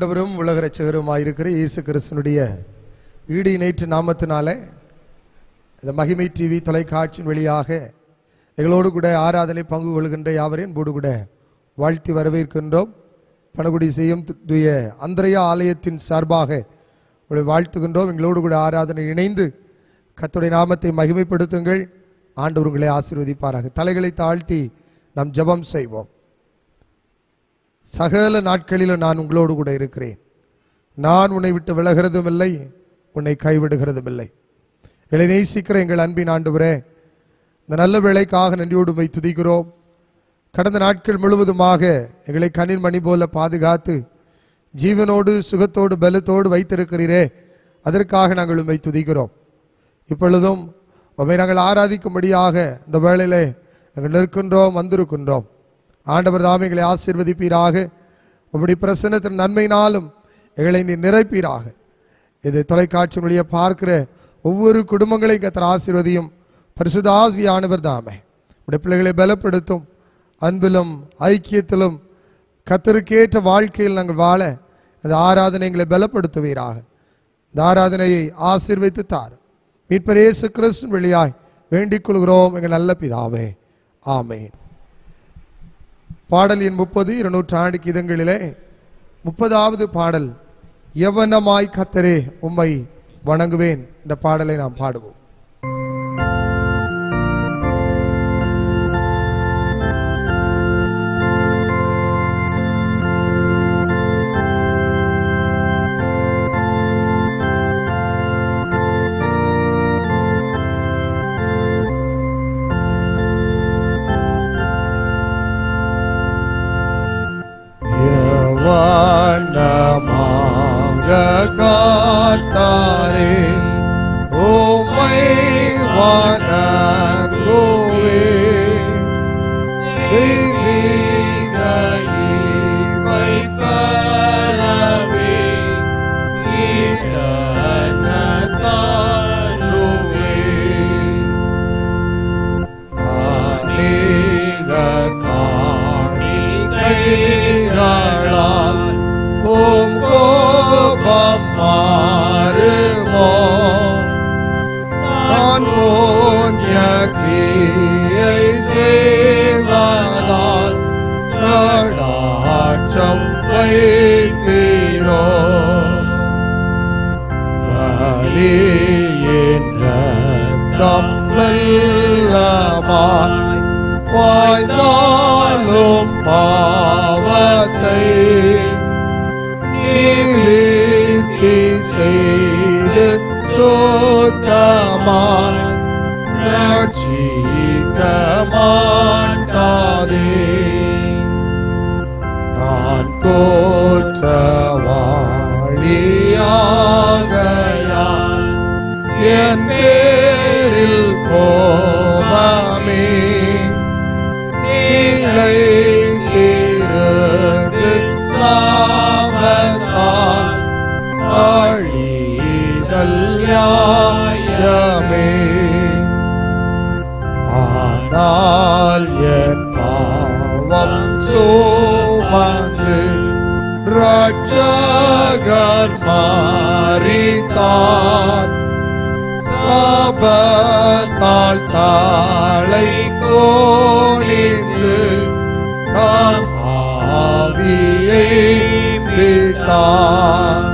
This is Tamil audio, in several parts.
ஆண்டவரும் உலக இரட்சகருமாயிருக்கிற இயேசு கிறிஸ்துனுடைய ஈடு இணைற்று நாமத்தினாலே இந்த மகிமை டிவி தொலைக்காட்சியின் வழியாக எங்களோடு கூட ஆராதனை பங்கு கொள்கின்ற யாவரையும் போடு கூட வாழ்த்தி வரவேற்கின்றோம். பணகுடி செய்யும் தூய அந்திரையா ஆலயத்தின் சார்பாக உங்களை வாழ்த்துகின்றோம். எங்களோடு கூட ஆராதனை இணைந்து கர்த்தருடைய நாமத்தை மகிமைப்படுத்துங்கள். ஆண்டவர் உங்களை ஆசீர்வதிப்பாராக. தலைகளை தாழ்த்தி நாம் ஜெபம் செய்வோம். சகல நாட்களிலும் நான் உங்களோடு கூட இருக்கிறேன். நான் உன்னை விட்டு விலகிறதும் இல்லை, உன்னை கைவிடுகிறதும் இல்லை. எங்களை நேசிக்கிற எங்கள் அன்பின் ஆண்டவரே, இந்த நல்ல வேளைக்காக நன்றியோடு உம்மை துதிக்கிறோம். கடந்த நாட்கள் முழுவதுமாக எங்களை கண்ணின் மணி போல பாதுகாத்து ஜீவனோடு சுகத்தோடு பலத்தோடு வைத்திருக்கிறீரே, அதற்காக நாங்கள் உம்மை துதிக்கிறோம். இப்பொழுதும் உம்மை நாங்கள் ஆராதிக்கும்படியாக இந்த வேளையிலே நாங்கள் நிற்கின்றோம், வந்திருக்கின்றோம். ஆண்டவர் தாமே எங்களை ஆசீர்வதிப்பீராக. உம்முடைய பிரசன்னத்தின் நன்மையினாலும் எங்களை நீ நிறைப்பீராக. இது தொலைக்காட்சி வழியாக பார்க்கிற ஒவ்வொரு குடும்பங்களையும் கர்த்தர் ஆசீர்வதியும். பரிசுத்த ஆவியானவர் தாமே உடைய பிள்ளைகளை பலப்படுத்தும். அன்பிலும் ஐக்கியத்திலும் கர்த்தருக்கேற்ற வாழ்க்கையில் நாங்கள் வாழ இந்த ஆராதனை எங்களை பலப்படுத்துவீராக. இந்த ஆராதனையை ஆசீர்வதித்து தார். மீட்பர் இயேசு கிறிஸ்துவின் வழியாய் வேண்டிக் கொள்கிறோம் எங்கள் நல்ல பிதாவே, ஆமென். பாடல் எண் 30 200 கீதங்களிலே 30வது பாடல், யவனமாய் கர்த்தரே உம்மை வணங்குவேன் என்ற பாடலை நாம் பாடுவோம். காத்தாரே உம்மை வணங்குவே, தெய்வீக ஈவை பரவே இடனதாருவே, அநேக காணிக்கைகளால் உம் கோபம் மாறுமோ, நான் புண்ணிய கிரியை செய்வதால் கடாட்சம் வைப்பீரோ, பலியின் இரத்தம் வெள்ளமாய் பாய்ந்தாலும் பாவத்தை நீதி செய்து சுத்தமாய் ரட்சிக்க மாட்டாதே, நான் குற்றவாளியாகையால் என் பேரில் கோபமே நிலைத்திருந்து சாபத்தால் அழிதல் நியாயமே, ஆனால் என் பாவம் சுமந்து இரட்சகர் மரித்தார், சாபத்தால் தாளை கோணிந்து தாம் ஆவியை விட்டார்,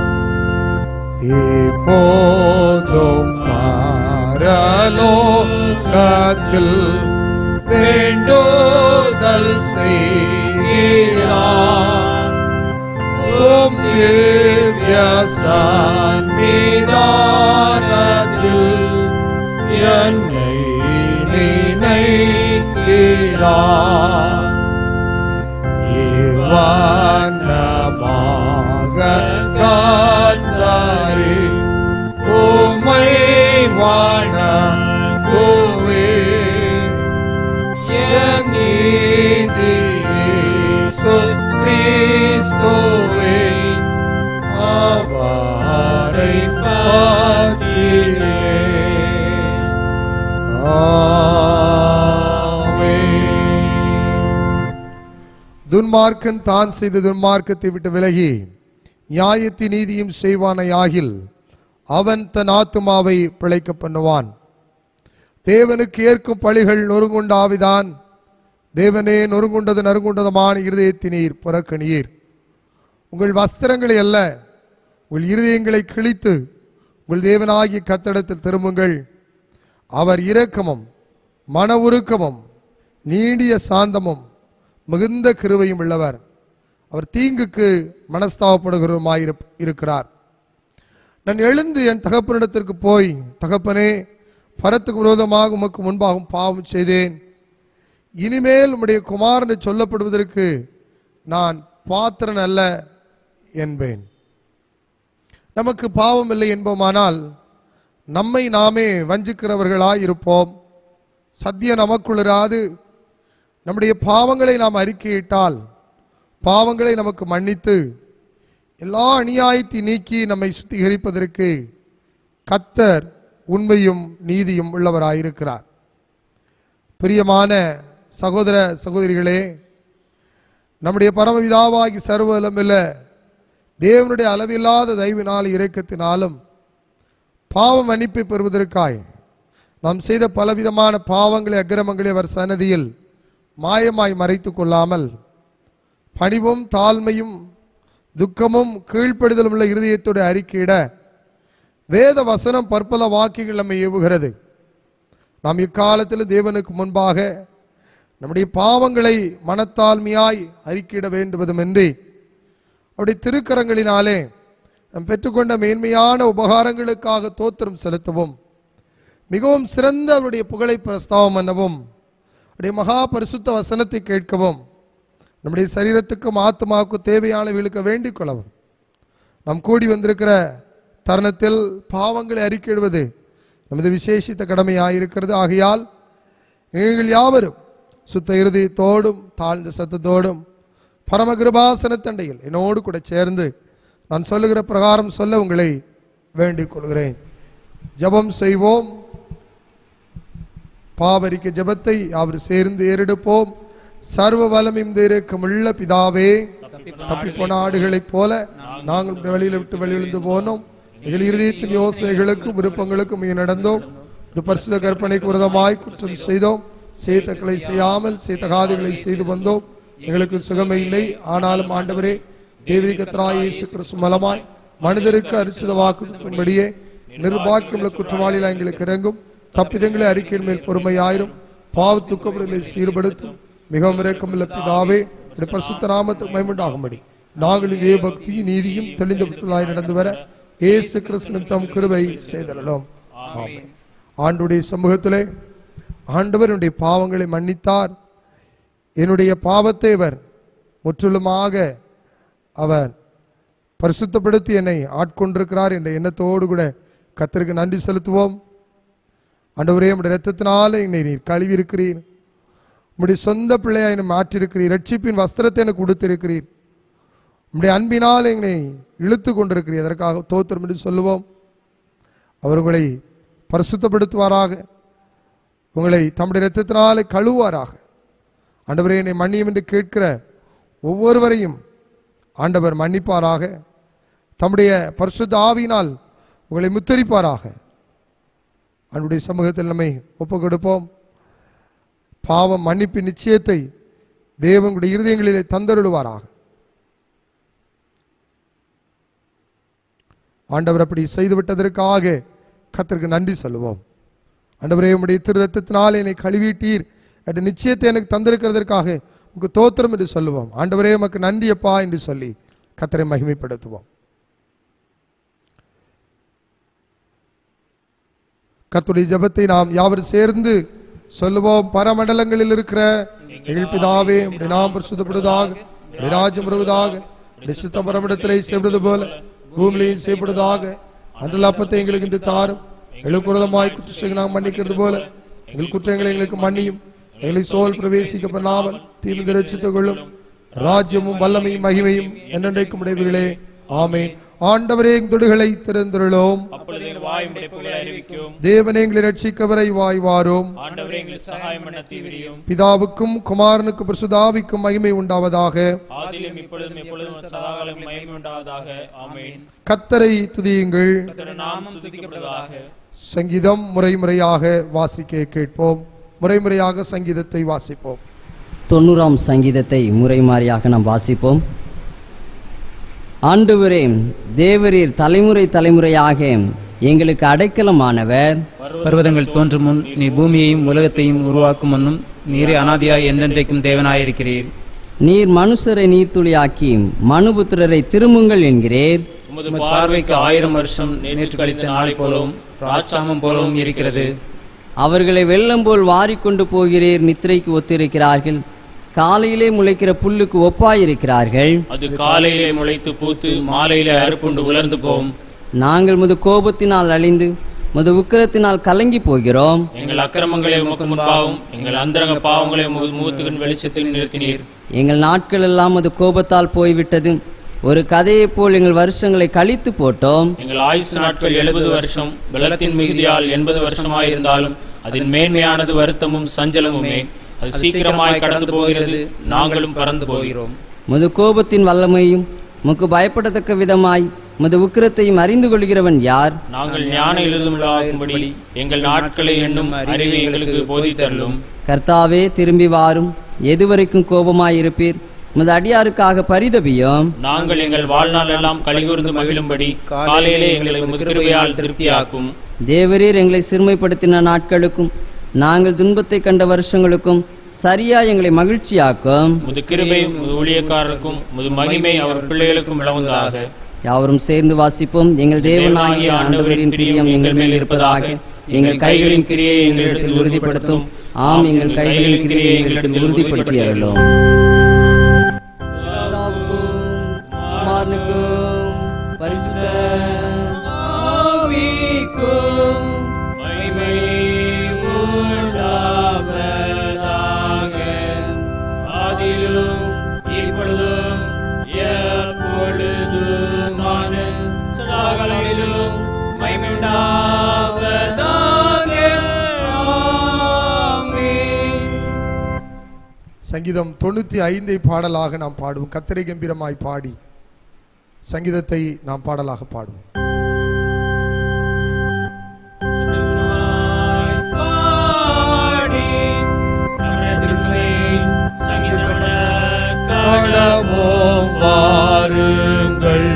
இப்போதும் பரலோகத்தில் வேண்டுதல் செய்கிறார், உம் திவ்ய சந்நிதானத்தில் என்னை நினைக்கிறார், இவனமாக கர்த்தரே உம்மை வணங்குவே, என் நீதி இயேசு கிறிஸ்துவே அவரை பற்றினேன். ஆமென். துன்மார்க்கன் தான் செய்த துன்மார்க்கத்தை விட்டு விலகி நியாயத்தின் நீதியும் செய்வானையாகில் அவன் தன் ஆத்துமாவை பிழைக்க பண்ணுவான். தேவனுக்கு ஏற்கும் பழிகள் நொறுங்குண்ட ஆவிதான். தேவனே நொறுங்குண்டது நறுங்குண்டதமான இருதயத்தினீர் புறக்கணியீர். உங்கள் வஸ்திரங்களை அல்ல, உங்கள் இருதயங்களை கிழித்து உங்கள் தேவனாகிய கர்த்தரிடத்தில் திரும்புங்கள். அவர் இரக்கமும் மன உருக்கமும் நீடிய சாந்தமும் மிகுந்த கிருபையும் உள்ளவர். அவர் தீங்குக்கு மனஸ்தாபப்படுகிறவருமாயிருக்கிறார். நான் எழுந்து என் தகப்பனிடத்திற்கு போய், தகப்பனே, பரத்துக்கு விரோதமாக உமக்கு முன்பாகவும் பாவம் செய்தேன். இனிமேல் உம்முடைய குமாரனை சொல்லப்படுவதற்கு நான் பாத்திரன் அல்ல என்பேன். நமக்கு பாவம் இல்லை என்போமானால் நம்மை நாமே வஞ்சிக்கிறவர்களாய் இருப்போம். சத்தியம் நமக்குள் இராது. நம்முடைய பாவங்களை நாம் அறிக்கையிட்டால் பாவங்களை நமக்கு மன்னித்து எல்லா அநியாயத்தை நீக்கி நம்மை சுத்திகரிப்பதற்கு கர்த்தர் உண்மையும் நீதியும் உள்ளவராயிருக்கிறார். பிரியமான சகோதர சகோதரிகளே, நம்முடைய பரமபிதாவாகி சர்வவல்லமையுள்ள தேவனுடைய அளவில்லாத தயவினாலும் இரக்கத்தினாலும் பாவ மன்னிப்பை பெறுவதற்காய் நாம் செய்த பலவிதமான பாவங்களை அக்கிரமங்களை அவர் சன்னதியில் மாயமாய் மறைத்து கொள்ளாமல் பணிவும் தாழ்மையும் துக்கமும் கீழ்ப்படுதலும் உள்ள இருதயத்தோடு அறிக்கையிட வேத வசனம் பற்பல வாக்கியங்கள் நம்மை ஏவுகிறது. நாம் இக்காலத்தில் தேவனுக்கு முன்பாக நம்முடைய பாவங்களை மனத்தாழ்மையாய் அறிக்கையிட வேண்டுவதுமின்றி அவருடைய திருக்கரங்களினாலே நாம் பெற்றுக்கொண்ட மேன்மையான உபகாரங்களுக்காக தோத்திரம் செலுத்தவும், மிகவும் சிறந்த அவருடைய புகழை பிரஸ்தாபம் பண்ணவும், அவருடைய மகா பரிசுத்த வசனத்தை கேட்கவும், நம்முடைய சரீரத்துக்கும் ஆத்மாவுக்கும் தேவையானவர்களுக்கு வேண்டிக் கொள்ளவும் நாம் கூடி வந்திருக்கிற தருணத்தில் பாவங்களை அறிக்கையிடுவது நமது விசேஷித்த கடமையாயிருக்கிறது. ஆகையால் நீங்கள் யாவரும் சுத்த இருதயத்தோடும் தாழ்ந்த சத்தத்தோடும் பரமகிருபாசனத்தண்டையில் என்னோடு கூட சேர்ந்து நான் சொல்லுகிற பிரகாரம் சொல்ல உங்களை வேண்டிக் கொள்கிறேன். ஜபம் செய்வோம். பாவரிக்க ஜபத்தை அவர் சேர்ந்து ஏறெடுப்போம். சர்வ வல்லமையும் இரக்கமுள்ள பிதாவே, தப்பிப்போன ஆடுகளைப் போல நாங்கள் வழியில் விட்டு வெளியிழந்து போனோம். எங்கள் இருதயத்தின் யோசனைகளுக்கும் விருப்பங்களுக்கும் நடந்தோம். இது பரிசுத்த கற்பனைக்கு விரதமாய் குற்றம் செய்தோம். செய்தக்களை செய்யாமல் செய்தகாதிகளை செய்து வந்தோம். எங்களுக்கு சுகமே இல்லை. ஆனாலும் ஆண்டவரே, தேவரிகத்திராய் இயேசு கிறிஸ்து மூலமாய் மனிதருக்கு அரிசித வாக்குப்படியே நிர்பாக்கியமுள்ள குற்றவாளிகள் எங்களுக்கு இறங்கும். தப்பிதங்களை அறிக்கையின் மேல் பொறுமையாயிரும். பாவ துக்கப்படுகளை சீர்படுத்தும். மிகவும் இரக்கமுள்ள பிதாவே, பரிசுத்த நாமத்துக்கு மகிமையுண்டாகும்படி நாங்கள் இதே பக்தியும் நீதியும் தெளிந்த புத்தலாய் நடந்து வர இயேசு கிறிஸ்துவின் தம் கிருபை செய்தருளும். ஆமென். ஆண்டவருடைய சமூகத்திலே ஆண்டவர் என்னுடைய பாவங்களை மன்னித்தார். என்னுடைய பாவத்தை அவர் முற்றிலுமாக அவர் பரிசுத்தப்படுத்தி என்னை ஆட்கொண்டிருக்கிறார் என்ற எண்ணத்தோடு கூட கர்த்தருக்கு நன்றி செலுத்துவோம். ஆண்டவரே, உம்முடைய இரத்தத்தினால என்னை நீர் கழுவி இருக்கிறீர். உம்முடைய சொந்த பிள்ளையை என்னை மாற்றிருக்கிறீர். ரட்சிப்பின் வஸ்திரத்தை எனக்கு கொடுத்திருக்கிறீர். உம்முடைய அன்பினால் என்னை இழுத்து கொண்டிருக்கிறீர். அதற்காக தோத்திரம் என்று சொல்லுவோம். அவர் உங்களை பரிசுத்தப்படுத்துவாராக, உங்களை தம்முடைய இரத்தத்தினாலே கழுவாராக. ஆண்டவரே, என்னை மன்னியும் என்று கேட்கிற ஒவ்வொருவரையும் ஆண்டவர் மன்னிப்பாராக. தம்முடைய பரிசுத்த ஆவியினால் உங்களை முத்தரிப்பாராக. அவனுடைய சமூகத்தில் நம்மை ஒப்புக் கொடுப்போம். பாவம் மன்னிப்பின் நிச்சயத்தை தேவனுடைய இருதயங்களிலே தந்தருளுவாராக. ஆண்டவர் அப்படி செய்துவிட்டதற்காக கர்த்தருக்கு நன்றி சொல்லுவோம். ஆண்டவரே, உம்முடைய திரு ரத்தத்தினால் என்னை கழுவிட்டீர் என்ற நிச்சயத்தை எனக்கு தந்திருக்கிறதற்காக உங்களுக்கு தோத்திரம் என்று சொல்லுவோம். ஆண்டவரே, உமக்கு நன்றி அப்பா என்று சொல்லி கர்த்தரை மகிமைப்படுத்துவோம். கர்த்தருடைய ஜெபத்தை நாம் யாவரும் சேர்ந்து சொல்லுவோம். பரமண்டலங்களில் இருக்கிற எங்கள் பிதாவே, உம்முடைய நாமம் பரிசுத்தப்படுவதாக, உம்முடைய ராஜ்யம் வருவதாக, உம்முடைய சித்தம் பரமண்டலத்திலே செய்வது போல பூமியிலேயும் செய்யப்படுவதாக. அன்றைய அப்பத்தை எங்களுக்கு இன்று தாரும். எங்களுக்கு விரோதமாய் குற்றங்களை நாம் மன்னிக்கிறது போல எங்கள் குற்றங்களை எங்களுக்கு மன்னியும். எங்களை சோல் பிரவேசிக்க பண்ணாமல் தீர்ந்து ரட்சித்துக் கொள்ளும். ராஜ்யமும் வல்லமையும் மகிமையும் என்றென்றைக்கும் உடையவர்களே. ஆமேன். ஆண்டவரே எங்கள் தொடுகளை திறந்தருளும். அப்பொழுது எங்கள் வாய் உம்முடைய புகழை அறிவிக்கும். தேவனே எங்களை ரட்சிக்கவரை வாய் வாரும். ஆண்டவரே எங்களுக்கு சகாயம் பண்ண தீவிரியும். பிதாவுக்கும் குமாரனுக்கும் பரிசுத்தாவிக்கும் மகிமை உண்டாவதாக. ஆதியிலும் இப்பொழுதும் எப்பொழுதும் சதாகாலம் மகிமை உண்டாவதாக. ஆமென். கர்த்தரை துதியுங்கள். கர்த்தருடைய நாமம் துதிக்கப்படுவதாக. சங்கீதம் முறைமுறையாக வாசிக்க கேட்போம். முறைமுறையாக சங்கீதத்தை வாசிப்போம். 90ஆம் சங்கீதத்தை முறைமாறியாக நாம் வாசிப்போம். ஆண்டவரே, தேவரீர் தலைமுறை தலைமுறையாக எங்களுக்கு அடைக்கலமானவர். பர்வதங்கள் தோன்றும் முன் நீர் பூமியையும் உலகத்தையும் உருவாக்கும் முன்னும் நீரே அனாதியாய் என்றென்றைக்கும் தேவனாயிருக்கிறீர். நீர் மனுஷரை நீர்த்துளியாக்கி மனுபுத்திரரை திரும்புங்கள் என்கிறீர். உமது பார்வைக்கு 1000 வருஷம் நேற்று கழித்த நாளை போலவும் ராட்சாமம் போலவும் இருக்கிறது. அவர்களை வெள்ளம் போல் வாரிக்கொண்டு போகிறீர். நித்திரைக்கு ஒத்திருக்கிறார்கள். காலையிலே முளைக்கிற புல்லுக்கு ஒப்பாயிருக்கிறார்கள். அது காலையிலே முளைத்து பூத்து மாலையிலே அறுப்புண்டு உலர்ந்து போகும். நாங்கள் முது கோபத்தினால் அழிந்து முது உக்கிரத்தினால் கலங்கி போகிறோம். எங்கள் அக்கிரமங்களை உமக்கு முன்பாகவும் எங்கள் அந்தரங்க பாவங்களை முகத்துக்கு வெளிச்சத்தில் நிறுத்தினீர். எங்கள் நாட்கள் எல்லாம் அது கோபத்தால் போய்விட்டது. ஒரு கதையைப் போல் எங்கள் வருஷங்களை கழித்து போட்டோம். எங்கள் ஆயுசு நாட்கள் 70 வருஷம். பலத்தின் மிகுதியால் 80 வருஷமாயிருந்தாலும் அதன் மேன்மையானது வருத்தமும் சஞ்சலமுமே. அது சீக்கிரமாய் கடந்து போகிறது, நாங்களும் பறந்து போகிறோம். முது கோபத்தின் வல்லமையும் முக்கு பயப்படத்தக்க விதமாய் முது உக்கிரத்தையும் அறிந்து கொள்கிறவன் யார்? நாங்கள் ஞான எழுதும்படி எங்கள் நாட்களை எண்ணும் அறிவை எங்களுக்கு போதித்தருளும். கர்த்தாவே, திரும்பி வாரும். எதுவரைக்கும் கோபமாயிருப்பீர்? முது அடியாருக்காக பரிதபியும். நாங்கள் எங்கள் வாழ்நாள் எல்லாம் கலிகூர்ந்து மகிழும்படி காலையிலே எங்களை முதிர்வையால் திருப்தியாக்கும். தேவரீர் எங்களை சிறுமைப்படுத்தின நாட்களுக்கும் நாங்கள் துன்பத்தை கண்ட வருஷங்களுக்கும் சரியா எங்களை மகிழ்ச்சியாக்கும். முது கிருபை ஊழியக்காரருக்கும் முது மகிமை அவர் பிள்ளைகளுக்கும் விளங்குவதாக. யாவரும் சேர்ந்து வாசிப்போம். எங்கள் தேவனாகிய ஆண்டவரின் பிரியம் எங்கள் மேல் இருப்பதாக. எங்கள் கைகளின் கிரியை எங்களிடத்தில் உறுதிப்படுத்தும். ஆம், எங்கள் கைகளின் கிரியை எங்களிடத்தில் உறுதிப்படுத்தி அருளும். பரிசுத்த ஆவிக்கும் மகிமை உண்டாவதாக. ஆதியிலும் இப்பொழுதும் எப்பொழுதுமான சதாகாலங்களிலும் மகிமை உண்டாவதாக. ஆமென். சங்கீதம் 95 பாடலாக நாம் பாடுவோம். கர்த்தரை கம்பீரமாய் பாடி சங்கீதத்தை நாம் பாடலாக பாடுவோம். வாருங்கள்,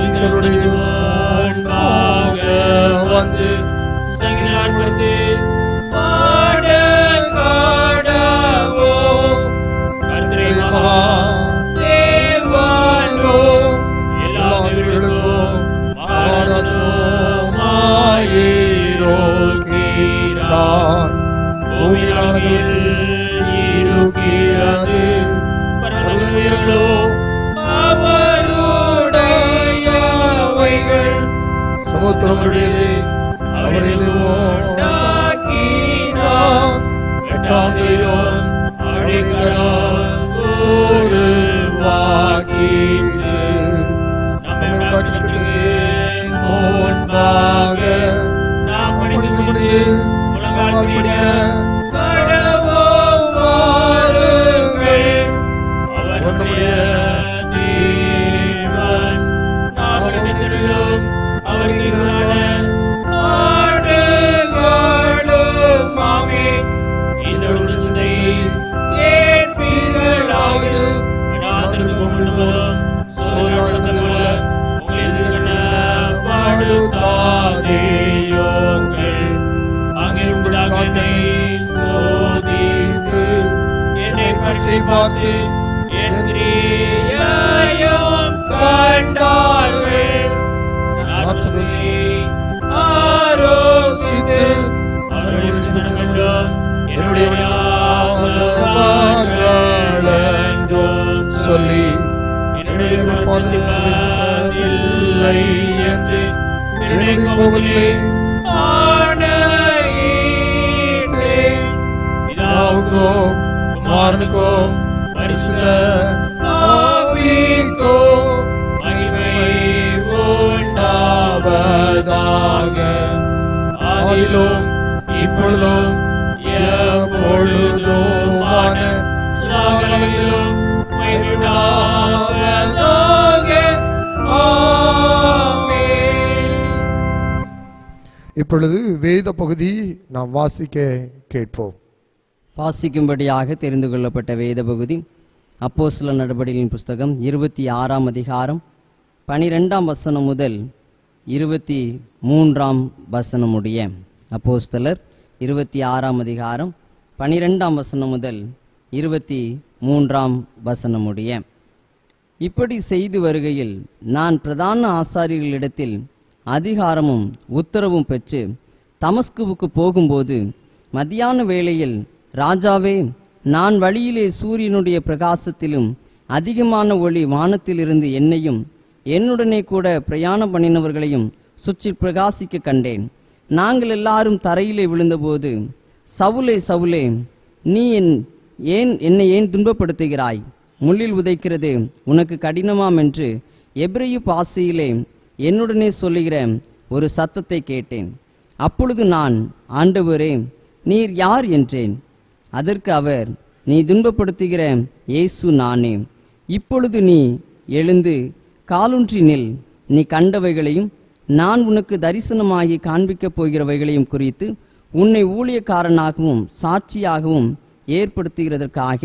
எங்களுடைய முன்பாக வந்து சங்கீதத்தை பாட கடவோம். கர்த்தரே மகா தேவனோ, எல்லா தேவர்களுக்கும் மகாராஜமாயிருக்கிறார். பூமியில் இருக்கிறது பரலோகங்களோ அவருடையவைகள். சமுத்திரம் அவருடையது, அவரது உண்டாக்கினார். எட்டாந்திரம் அவருடைய கரம் உருவாக்கிற்று. நம்மை உண்டாக்கினதுக்கு முன்பாக நாம் பணிந்து முடிந்து முழங்கால் படிக்க கடவோம். வாருங்கள், அவர் நம்முடைய தேவன். நாம் பணிந்திடும் அவர் திருநாள ஆடுகளும் ஆமே. இந்த உலகத்தை கேட்பீர்களாக. நாத்திற்கும் முழுவதும் சோழர்கள உங்களில் வாழுதாதேயோங்கள். அங்கே உண்டாக்கனை சோதித்து என்னை பற்றி பார்த்து என் கிரியையும் கண்டார்கள். ஆரோசித்து என்னுடைய சொல்லி என்னுடைய பார்ப்பதில்லை என்று நினைக்கவில்லை. பிதாவுக்கும் குமாரனுக்கும் பரிசுத்த ஆவிக்கும் மகிமை இப்பொழுதும் எப்பொழுதுமான சகலங்களிலும் மகிமையுண்டாவதாக. ஆமென். இப்பொழுது வேத பகுதி நாம் வாசிக்க கேட்போம். வாசிக்கும்படியாக தெரிந்து கொள்ளப்பட்ட வேத பகுதி அப்போஸ்தலர் நடபடிகளின் புஸ்தகம் 26ஆம் அதிகாரம் 12ஆம் வசனம் முதல் 23ஆம் வசனம் முடிய. அப்போஸ்தலர் 26ஆம் அதிகாரம் 12ஆம் வசனம் முதல் 23ஆம் வசனம் முடிய. இப்படி செய்து வருகையில் நான் பிரதான ஆசாரியர்களிடத்தில் அதிகாரமும் உத்தரவும் பெற்று தமஸ்குவுக்கு போகும்போது மத்தியான வேளையில், ராஜாவே, நான் வழியிலே சூரியனுடைய பிரகாசத்திலும் அதிகமான ஒளி வானத்திலிருந்து என்னையும் என்னுடனே கூட பிரயாணம் பண்ணினவர்களையும் சுற்றி பிரகாசிக்க கண்டேன். நாங்கள் எல்லாரும் தரையிலே விழுந்தபோது, சவுலே, சவுலே, நீ என்னை ஏன் துன்பப்படுத்துகிறாய்? முள்ளில் உதைக்கிறது உனக்கு கடினமாம் என்று எபிரெயு பாஷையிலே என்னுடனே சொல்லுகிற ஒரு சத்தத்தை கேட்டேன். அப்பொழுது நான், ஆண்டவரே, நீர் யார் என்றேன். அதற்கு அவர், நீ துன்பப்படுத்துகிற இயேசு நானே. இப்பொழுது நீ எழுந்து காலூன்றி நில். நீ கண்டவைகளையும் நான் உனக்கு தரிசனமாகி காண்பிக்கப் போகிறவைகளையும் குறித்து உன்னை ஊழியக்காரனாகவும் சாட்சியாகவும் ஏற்படுத்துகிறதற்காக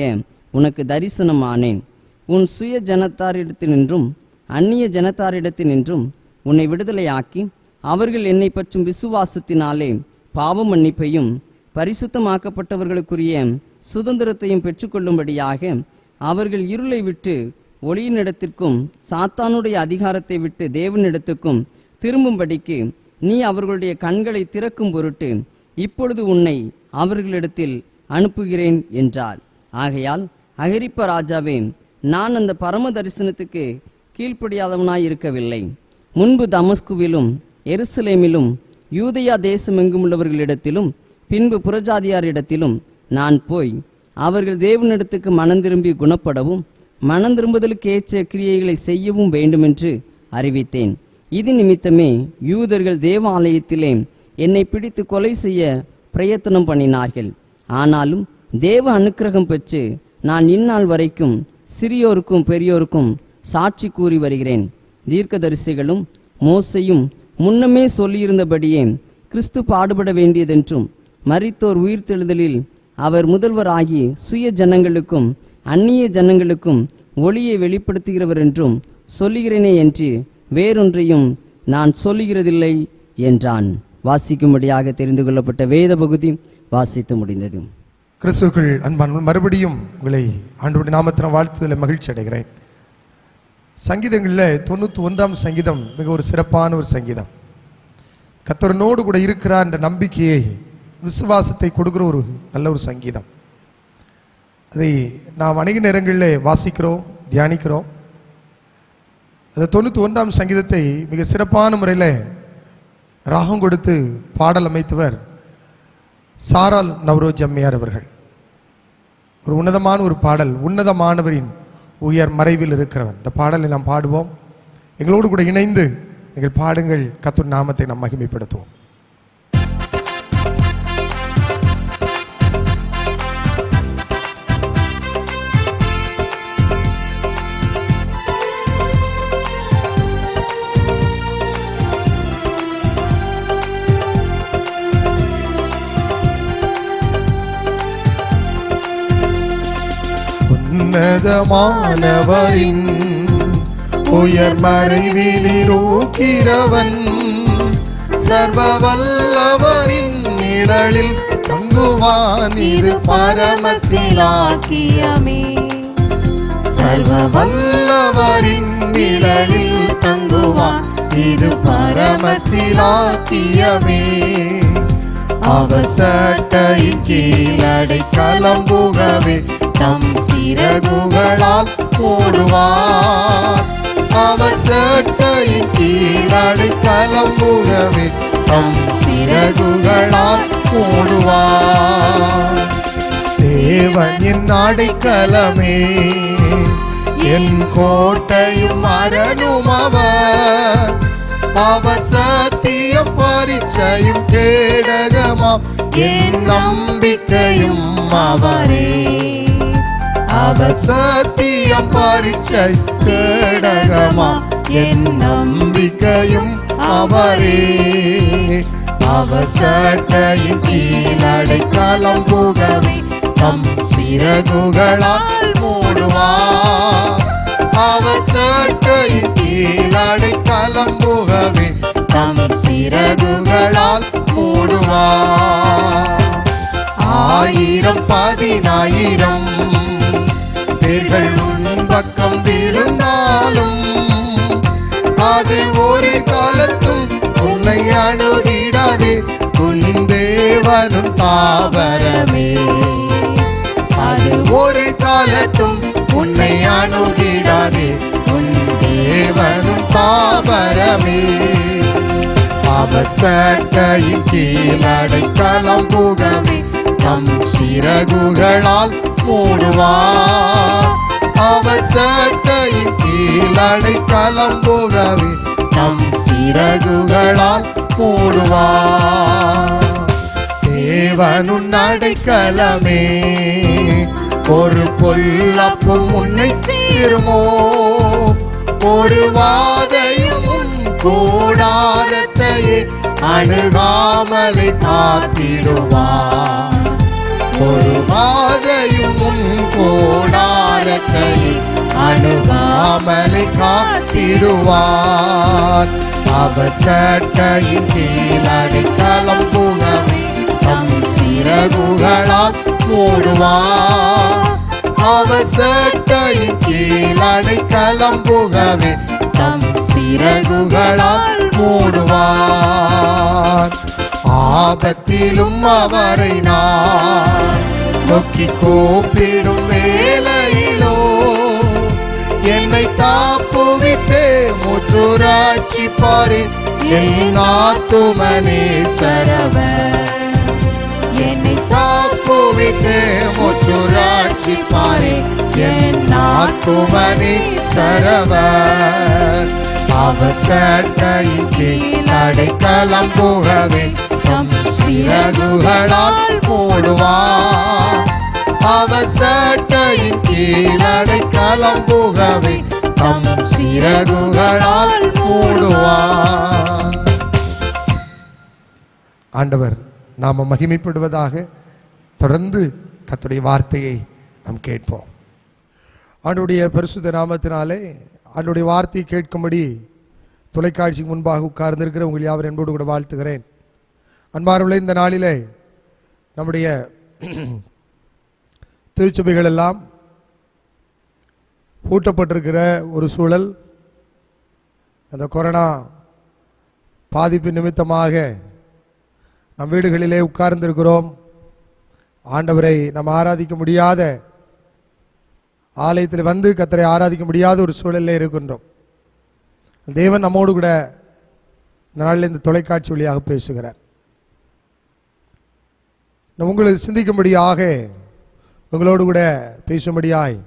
உனக்கு தரிசனமானேன். உன் சுய ஜனத்தாரிடத்தினின்றும் அந்நிய ஜனத்தாரிடத்தினின்றும் உன்னை விடுதலையாக்கி அவர்கள் என்னை பற்றும் விசுவாசத்தினாலே பாவ மன்னிப்பையும் பரிசுத்தமாக்கப்பட்டவர்களுக்குரிய சுதந்திரத்தையும் பெற்றுக்கொள்ளும்படியாக அவர்கள் இருளை விட்டு ஒளியினிடத்திற்கும் சாத்தானுடைய அதிகாரத்தை விட்டு தேவனிடத்துக்கும் திரும்பும்படிக்கு நீ அவர்களுடைய கண்களை திறக்கும் பொருட்டு இப்பொழுது உன்னை அவர்களிடத்தில் அனுப்புகிறேன் என்றார். ஆகையால் அகிரிப்பா ராஜாவே, நான் அந்த பரம தரிசனத்துக்கு கீழ்ப்படியாதவனாய் இருக்கவில்லை. முன்பு தமஸ்குவிலும் எருசலேமிலும் யூதேயா தேசமெங்குமுள்ளவர்களிடத்திலும் பின்பு புறஜாதியாரிடத்திலும் நான் போய் அவர்கள் தேவனிடத்துக்கு மனந்திரும்பி குணப்படவும் மனந்திரும்புதலுக்கு ஏற்ற கிரியைகளை செய்யவும் வேண்டுமென்று அறிவித்தேன். இது நிமித்தமே யூதர்கள் தேவாலயத்திலே என்னை பிடித்து கொலை செய்ய பிரயத்தனம் பண்ணினார்கள். ஆனாலும் தேவ அனுக்கிரகம் பெற்று நான் இந்நாள் வரைக்கும் சிறியோருக்கும் பெரியோருக்கும் சாட்சி கூறி வருகிறேன். தீர்க்கதரிசிகளும் மோசையும் முன்னமே சொல்லியிருந்தபடியே கிறிஸ்து பாடுபட வேண்டியதென்றும் மரித்தோர் உயிர்த்தெழுதலில் அவர் முதல்வராகி சுய ஜனங்களுக்கும் அந்நிய ஜனங்களுக்கும் ஒளியை வெளிப்படுத்துகிறவர் என்றும் சொல்லுகிறேனே என்று வேறொன்றையும் நான் சொல்லுகிறதில்லை என்றான். வாசிக்கும்படியாக தெரிந்து கொள்ளப்பட்ட வேத பகுதி வாசித்து முடிந்தது. கிறிஸ்துவுக்குள் அன்பான மறுபடியும் உங்களை ஆண்டவருடைய நாமத்தினால் வாழ்த்துதலை மகிழ்ச்சி அடைகிறேன். சங்கீதங்களில் 91ஆம் சங்கீதம் மிக ஒரு சிறப்பான ஒரு சங்கீதம். கர்த்தரோடு கூட இருக்கிறார் என்ற நம்பிக்கையை, விசுவாசத்தை கொடுக்குற ஒரு நல்ல ஒரு சங்கீதம். அதை நாம் அநேக நேரங்களில் வாசிக்கிறோம், தியானிக்கிறோம். அந்த 91ஆம் சங்கீதத்தை மிக சிறப்பான முறையில் ராகம் கொடுத்து பாடல் அமைத்தவர் சாரால் நவ்ரோஜ் அம்மையார் அவர்கள். ஒரு உன்னதமான ஒரு பாடல், உன்னதமானவரின் உயர் மறைவில் இருக்கிறவன். இந்த பாடலை நாம் பாடுவோம். எங்களோடு கூட இணைந்து நீங்கள் பாடுங்கள். கர்த்தர் நாமத்தை நாம் மகிமைப்படுத்துவோம். உன்னதமானவரின் உயர் மறைவில் இருக்கிறவன், சர்வ வல்லவரின் நிழலில் தங்குவான். இது பரமசிலாக்கியமே. சர்வ வல்லவரின் நிழலில் தங்குவான். இது பரமசிலாக்கியமே. அவசட்டையின் கீழடை கலம்புகவே தம் சிறகுகளால் போடுவார். அவர் சட்டையின் கீழடை கலம்புகவே தம் சிறகுகளால் போடுவார். தேவன் என் அடைக்கலமே, என் கோட்டையும் அரணும் அவர். அவர் சத்தியம் பரீட்சையும் கேடகமாம் என் நம்பிக்கையும் அவரே. அவர் சத்தியம் பரீட்சை கேடகமாம் என் நம்பிக்கையும் அவரே. அவர் சட்டையின் கீழ் அடைக்கலம் புகவே தம் சிறகுகளால் மூடுவார். அவர் சட்டையின் கீழ் அடைக்கலம் புகவே தம் சிறகுகளால் மூடுவார். 1000 10,000 பேர்கள் உன் பக்கம் விழுந்தாலும் அது ஒரு காலத்தும் உன்னை அணுகிடாதே. உன் தேவனும் தாவரமே, அது ஒரு காலத்தும் உன்னை அணுகிடாதே. உன் தேவனும் தாவரமே. அவர் சட்டையின் கீழ் அடைக்கலம் புகவே தம் சிறகுகளால் மூடுவார். அவர் சட்டையின் கீழ் அடைக்கலம் புகவே தம் சிறகுகளால் மூடுவார். தேவனுன் அடைக்கலமே, ஒரு பொல்லாப்பும் உன்னை சேருமோ. ஒரு வாதையும் உன் கூடாரத்தையே அணுகாமலை காத்திடுவார். ஒரு வாதையும் உன் கூடாரத்தையே அணுகாமலை காத்திடுவார். அவர் சட்டையின் கீழ் அடைக்கலம் புகவே தம் சிறகுகளால் மூடுவார். அவர் சட்டையின் கீழ் அடைக்கலம் புகவே தம் சிறகுகளால் மூடுவார். ஆபத்திலும் அவரை நான் நோக்கி கூப்பிடும் வேளையிலோ என்னை தாப்புவித்தே முற்றுராட்சிப்பாரே என் ஆத்துமனே சரவர். என்னை தாப்புவித்தே முற்றுராட்சிப்பாரே என் ஆத்துமனே சரவர். அவர் சட்டையின் கீழ் அடைக்கலம் புகவே தம் சிறகுகளால் மூடுவார். அவர் சட்டையின் கீழ் அடைக்கலம் புகவே தம் சிறகுகளால் மூடுவார். ஆண்டவர் நாம மகிமைப்படுவதாக. தொடர்ந்து கர்த்தருடைய வார்த்தையை நாம் கேட்போம். ஆண்டவருடைய பரிசுத்த நாமத்தினாலே ஆண்டவருடைய வார்த்தையை கேட்கும்படி தொலைக்காட்சிக்கு முன்பாக உட்கார்ந்திருக்கிற உங்கள் யாவர் என்போடு கூட வாழ்த்துகிறேன். அன்பார்ந்தவர்களே, இந்த நாளிலே நம்முடைய திருச்சபைகள் எல்லாம் பூட்டப்பட்டிருக்கிற ஒரு சூழல். அந்த கொரோனா பாதிப்பு நிமித்தமாக நம் வீடுகளிலே உட்கார்ந்திருக்கிறோம். ஆண்டவரை நாம் ஆராதிக்க முடியாத, ஆலயத்தில் வந்து கர்த்தரை ஆராதிக்க முடியாத ஒரு சூழலில் இருக்கின்றோம். தேவன் நம்மோடு கூட இந்த நாளில் இந்த தொலைக்காட்சி வழியாக பேசுகிறார். உங்களுக்கு சிந்திக்கும்படியாக உங்களோடு கூட பேசும்படியாய்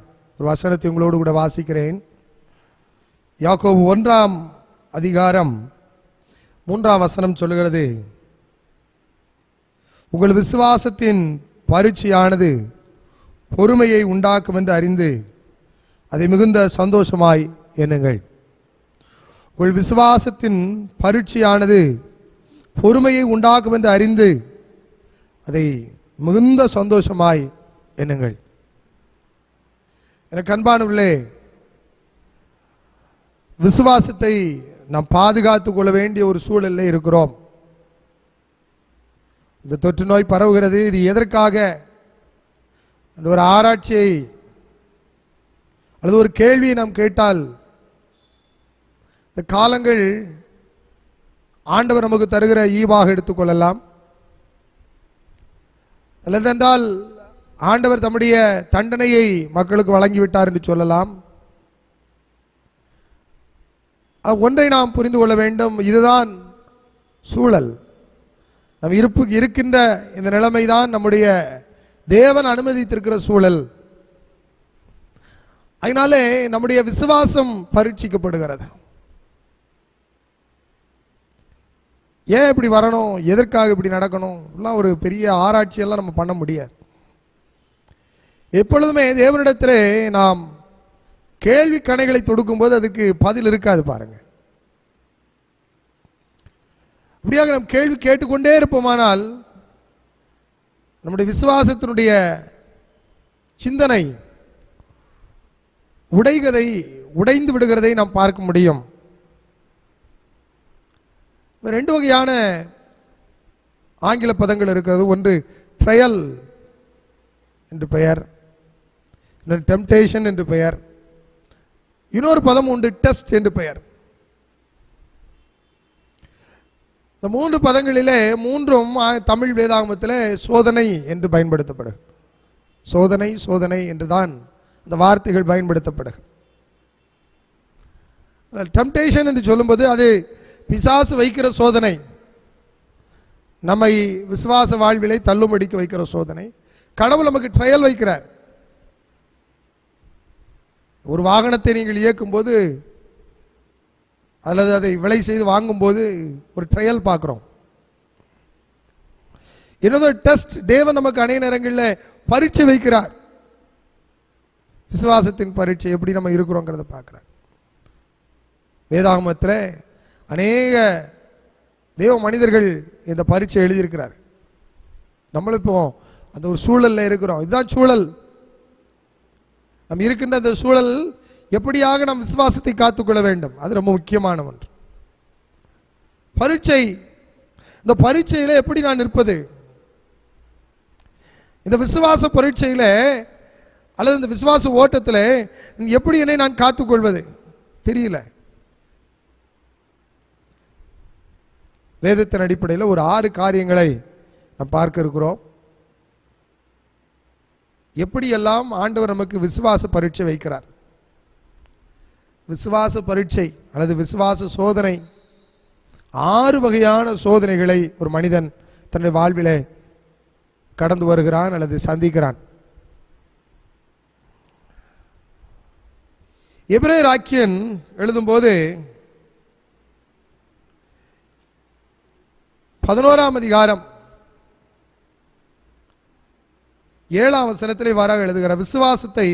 ஒரு வசனத்தை உங்களோடு கூட வாசிக்கிறேன். யாக்கோபு 1ஆம் அதிகாரம் 3ஆம் வசனம் சொல்லுகிறது, உங்கள் விசுவாசத்தின் பரீட்சையானது பொறுமையை உண்டாக்கும் என்று அறிந்து அதை மிகுந்த சந்தோஷமாய் எண்ணுங்கள். உங்கள் விசுவாசத்தின் பரீட்சையானது பொறுமையை உண்டாக்கும் என்று அறிந்து அதை மிகுந்த சந்தோஷமாய் எண்ணுங்கள். எனக்கு அன்பானவர்களே, விசுவாசத்தை நாம் பாதுகாத்துக் கொள்ள வேண்டிய ஒரு சூழலில் இருக்கிறோம். இந்த தொற்று நோய் பரவுகிறது. இது எதற்காக? ஒரு ஆராய்ச்சியை அல்லது ஒரு கேள்வியை நாம் கேட்டால், இந்த காலங்கள் ஆண்டவர் நமக்கு தருகிற ஈவாக எடுத்துக்கொள்ளலாம். அல்லதென்றால் ஆண்டவர் தம்முடைய தண்டனையை மக்களுக்கு வழங்கிவிட்டார் என்று சொல்லலாம். ஒன்றை நாம் புரிந்து கொள்ள வேண்டும், இதுதான் சூழல். நம் இருக்கின்ற இந்த நிலைமைதான் நம்முடைய தேவன் அனுமதித்திருக்கிற சூழல். அதனாலே நம்முடைய விசுவாசம் பரீட்சிக்கப்படுகிறது. ஏன் இப்படி வரணும், எதற்காக இப்படி நடக்கணும் எல்லாம் ஒரு பெரிய ஆராய்ச்சியெல்லாம் நம்ம பண்ண முடியாது. எப்பொழுதுமே தேவனிடத்திலே நாம் கேள்வி கணைகளை தொடுக்கும்போது அதுக்கு பதில் இருக்காது பாருங்க. அப்படியாக நாம் கேள்வி கேட்டுக்கொண்டே இருப்போமானால் நம்முடைய விசுவாசத்தினுடைய சிந்தனை உடைந்து விடுகிறதை நாம் பார்க்க முடியும். ரெண்டு வகையான ஆங்கில பதங்கள் இருக்கிறது. ஒன்று ட்ரையல் என்று பெயர், இன்னொரு டெம்டேஷன் என்று பெயர், இன்னொரு பதம் உண்டு டெஸ்ட் என்று பெயர். இந்த மூன்று பதங்களிலே மூன்றும் தமிழ் வேதாகமத்தில் சோதனை என்று பயன்படுத்தப்படும். சோதனை சோதனை என்றுதான் அந்த வார்த்தைகள் பயன்படுத்தப்படும். டெம்டேஷன் என்று சொல்லும்போது அது பிசாசு வைக்கிற சோதனை, நம்மை விசுவாச வாழ்விலை தள்ளும்படிக்க வைக்கிற சோதனை. கடவுள் நமக்கு ட்ரையல் வைக்கிறார். ஒரு வாகனத்தை நீங்கள் இயக்கும் போது அல்லது அதை விலை செய்து வாங்கும்போது ஒரு ட்ரையல் பார்க்குறோம். இன்னொரு டெஸ்ட், தேவன் நமக்கு அநேக நேரங்களில் பரீட்சை வைக்கிறார். விசுவாசத்தின் பரீட்சை, எப்படி நம்ம இருக்கிறோங்கிறத பார்க்குறார். வேதாகமத்தில் அநேக தேவ மனிதர்கள் இந்த பரீட்சை எழுதியிருக்கிறார். நம்மளும் இப்போ அந்த ஒரு சூழலில் இருக்கிறோம். இதுதான் சூழல். நம்ம இருக்கின்ற அந்த சூழல் எப்படியாக நாம் விசுவாசத்தை காத்துக்கொள்ள வேண்டும், அது ரொம்ப முக்கியமான ஒன்று. பரீட்சை, இந்த பரீட்சையில் எப்படி நான் நிற்பது, இந்த விசுவாச பரீட்சையில் அல்லது இந்த விசுவாச ஓட்டத்தில் எப்படி என்னை நான் காத்துக்கொள்வது தெரியல. வேதத்தின் அடிப்படையில் ஒரு 6 காரியங்களை நாம் பார்க்க இருக்கிறோம். எப்படியெல்லாம் ஆண்டவர் நமக்கு விசுவாச பரீட்சை வைக்கிறார். விசுவாச பரீட்சை அல்லது விசுவாச சோதனை, 6 வகையான சோதனைகளை ஒரு மனிதன் தன்னுடைய வாழ்விலே கடந்து வருகிறான் அல்லது சந்திக்கிறான். எபிரேயர் ஆக்கியன் எழுதும்போது 11ஆம் அதிகாரம் 7ஆம் வசனத்திலே வாராக எழுதுகிறார், விசுவாசத்தை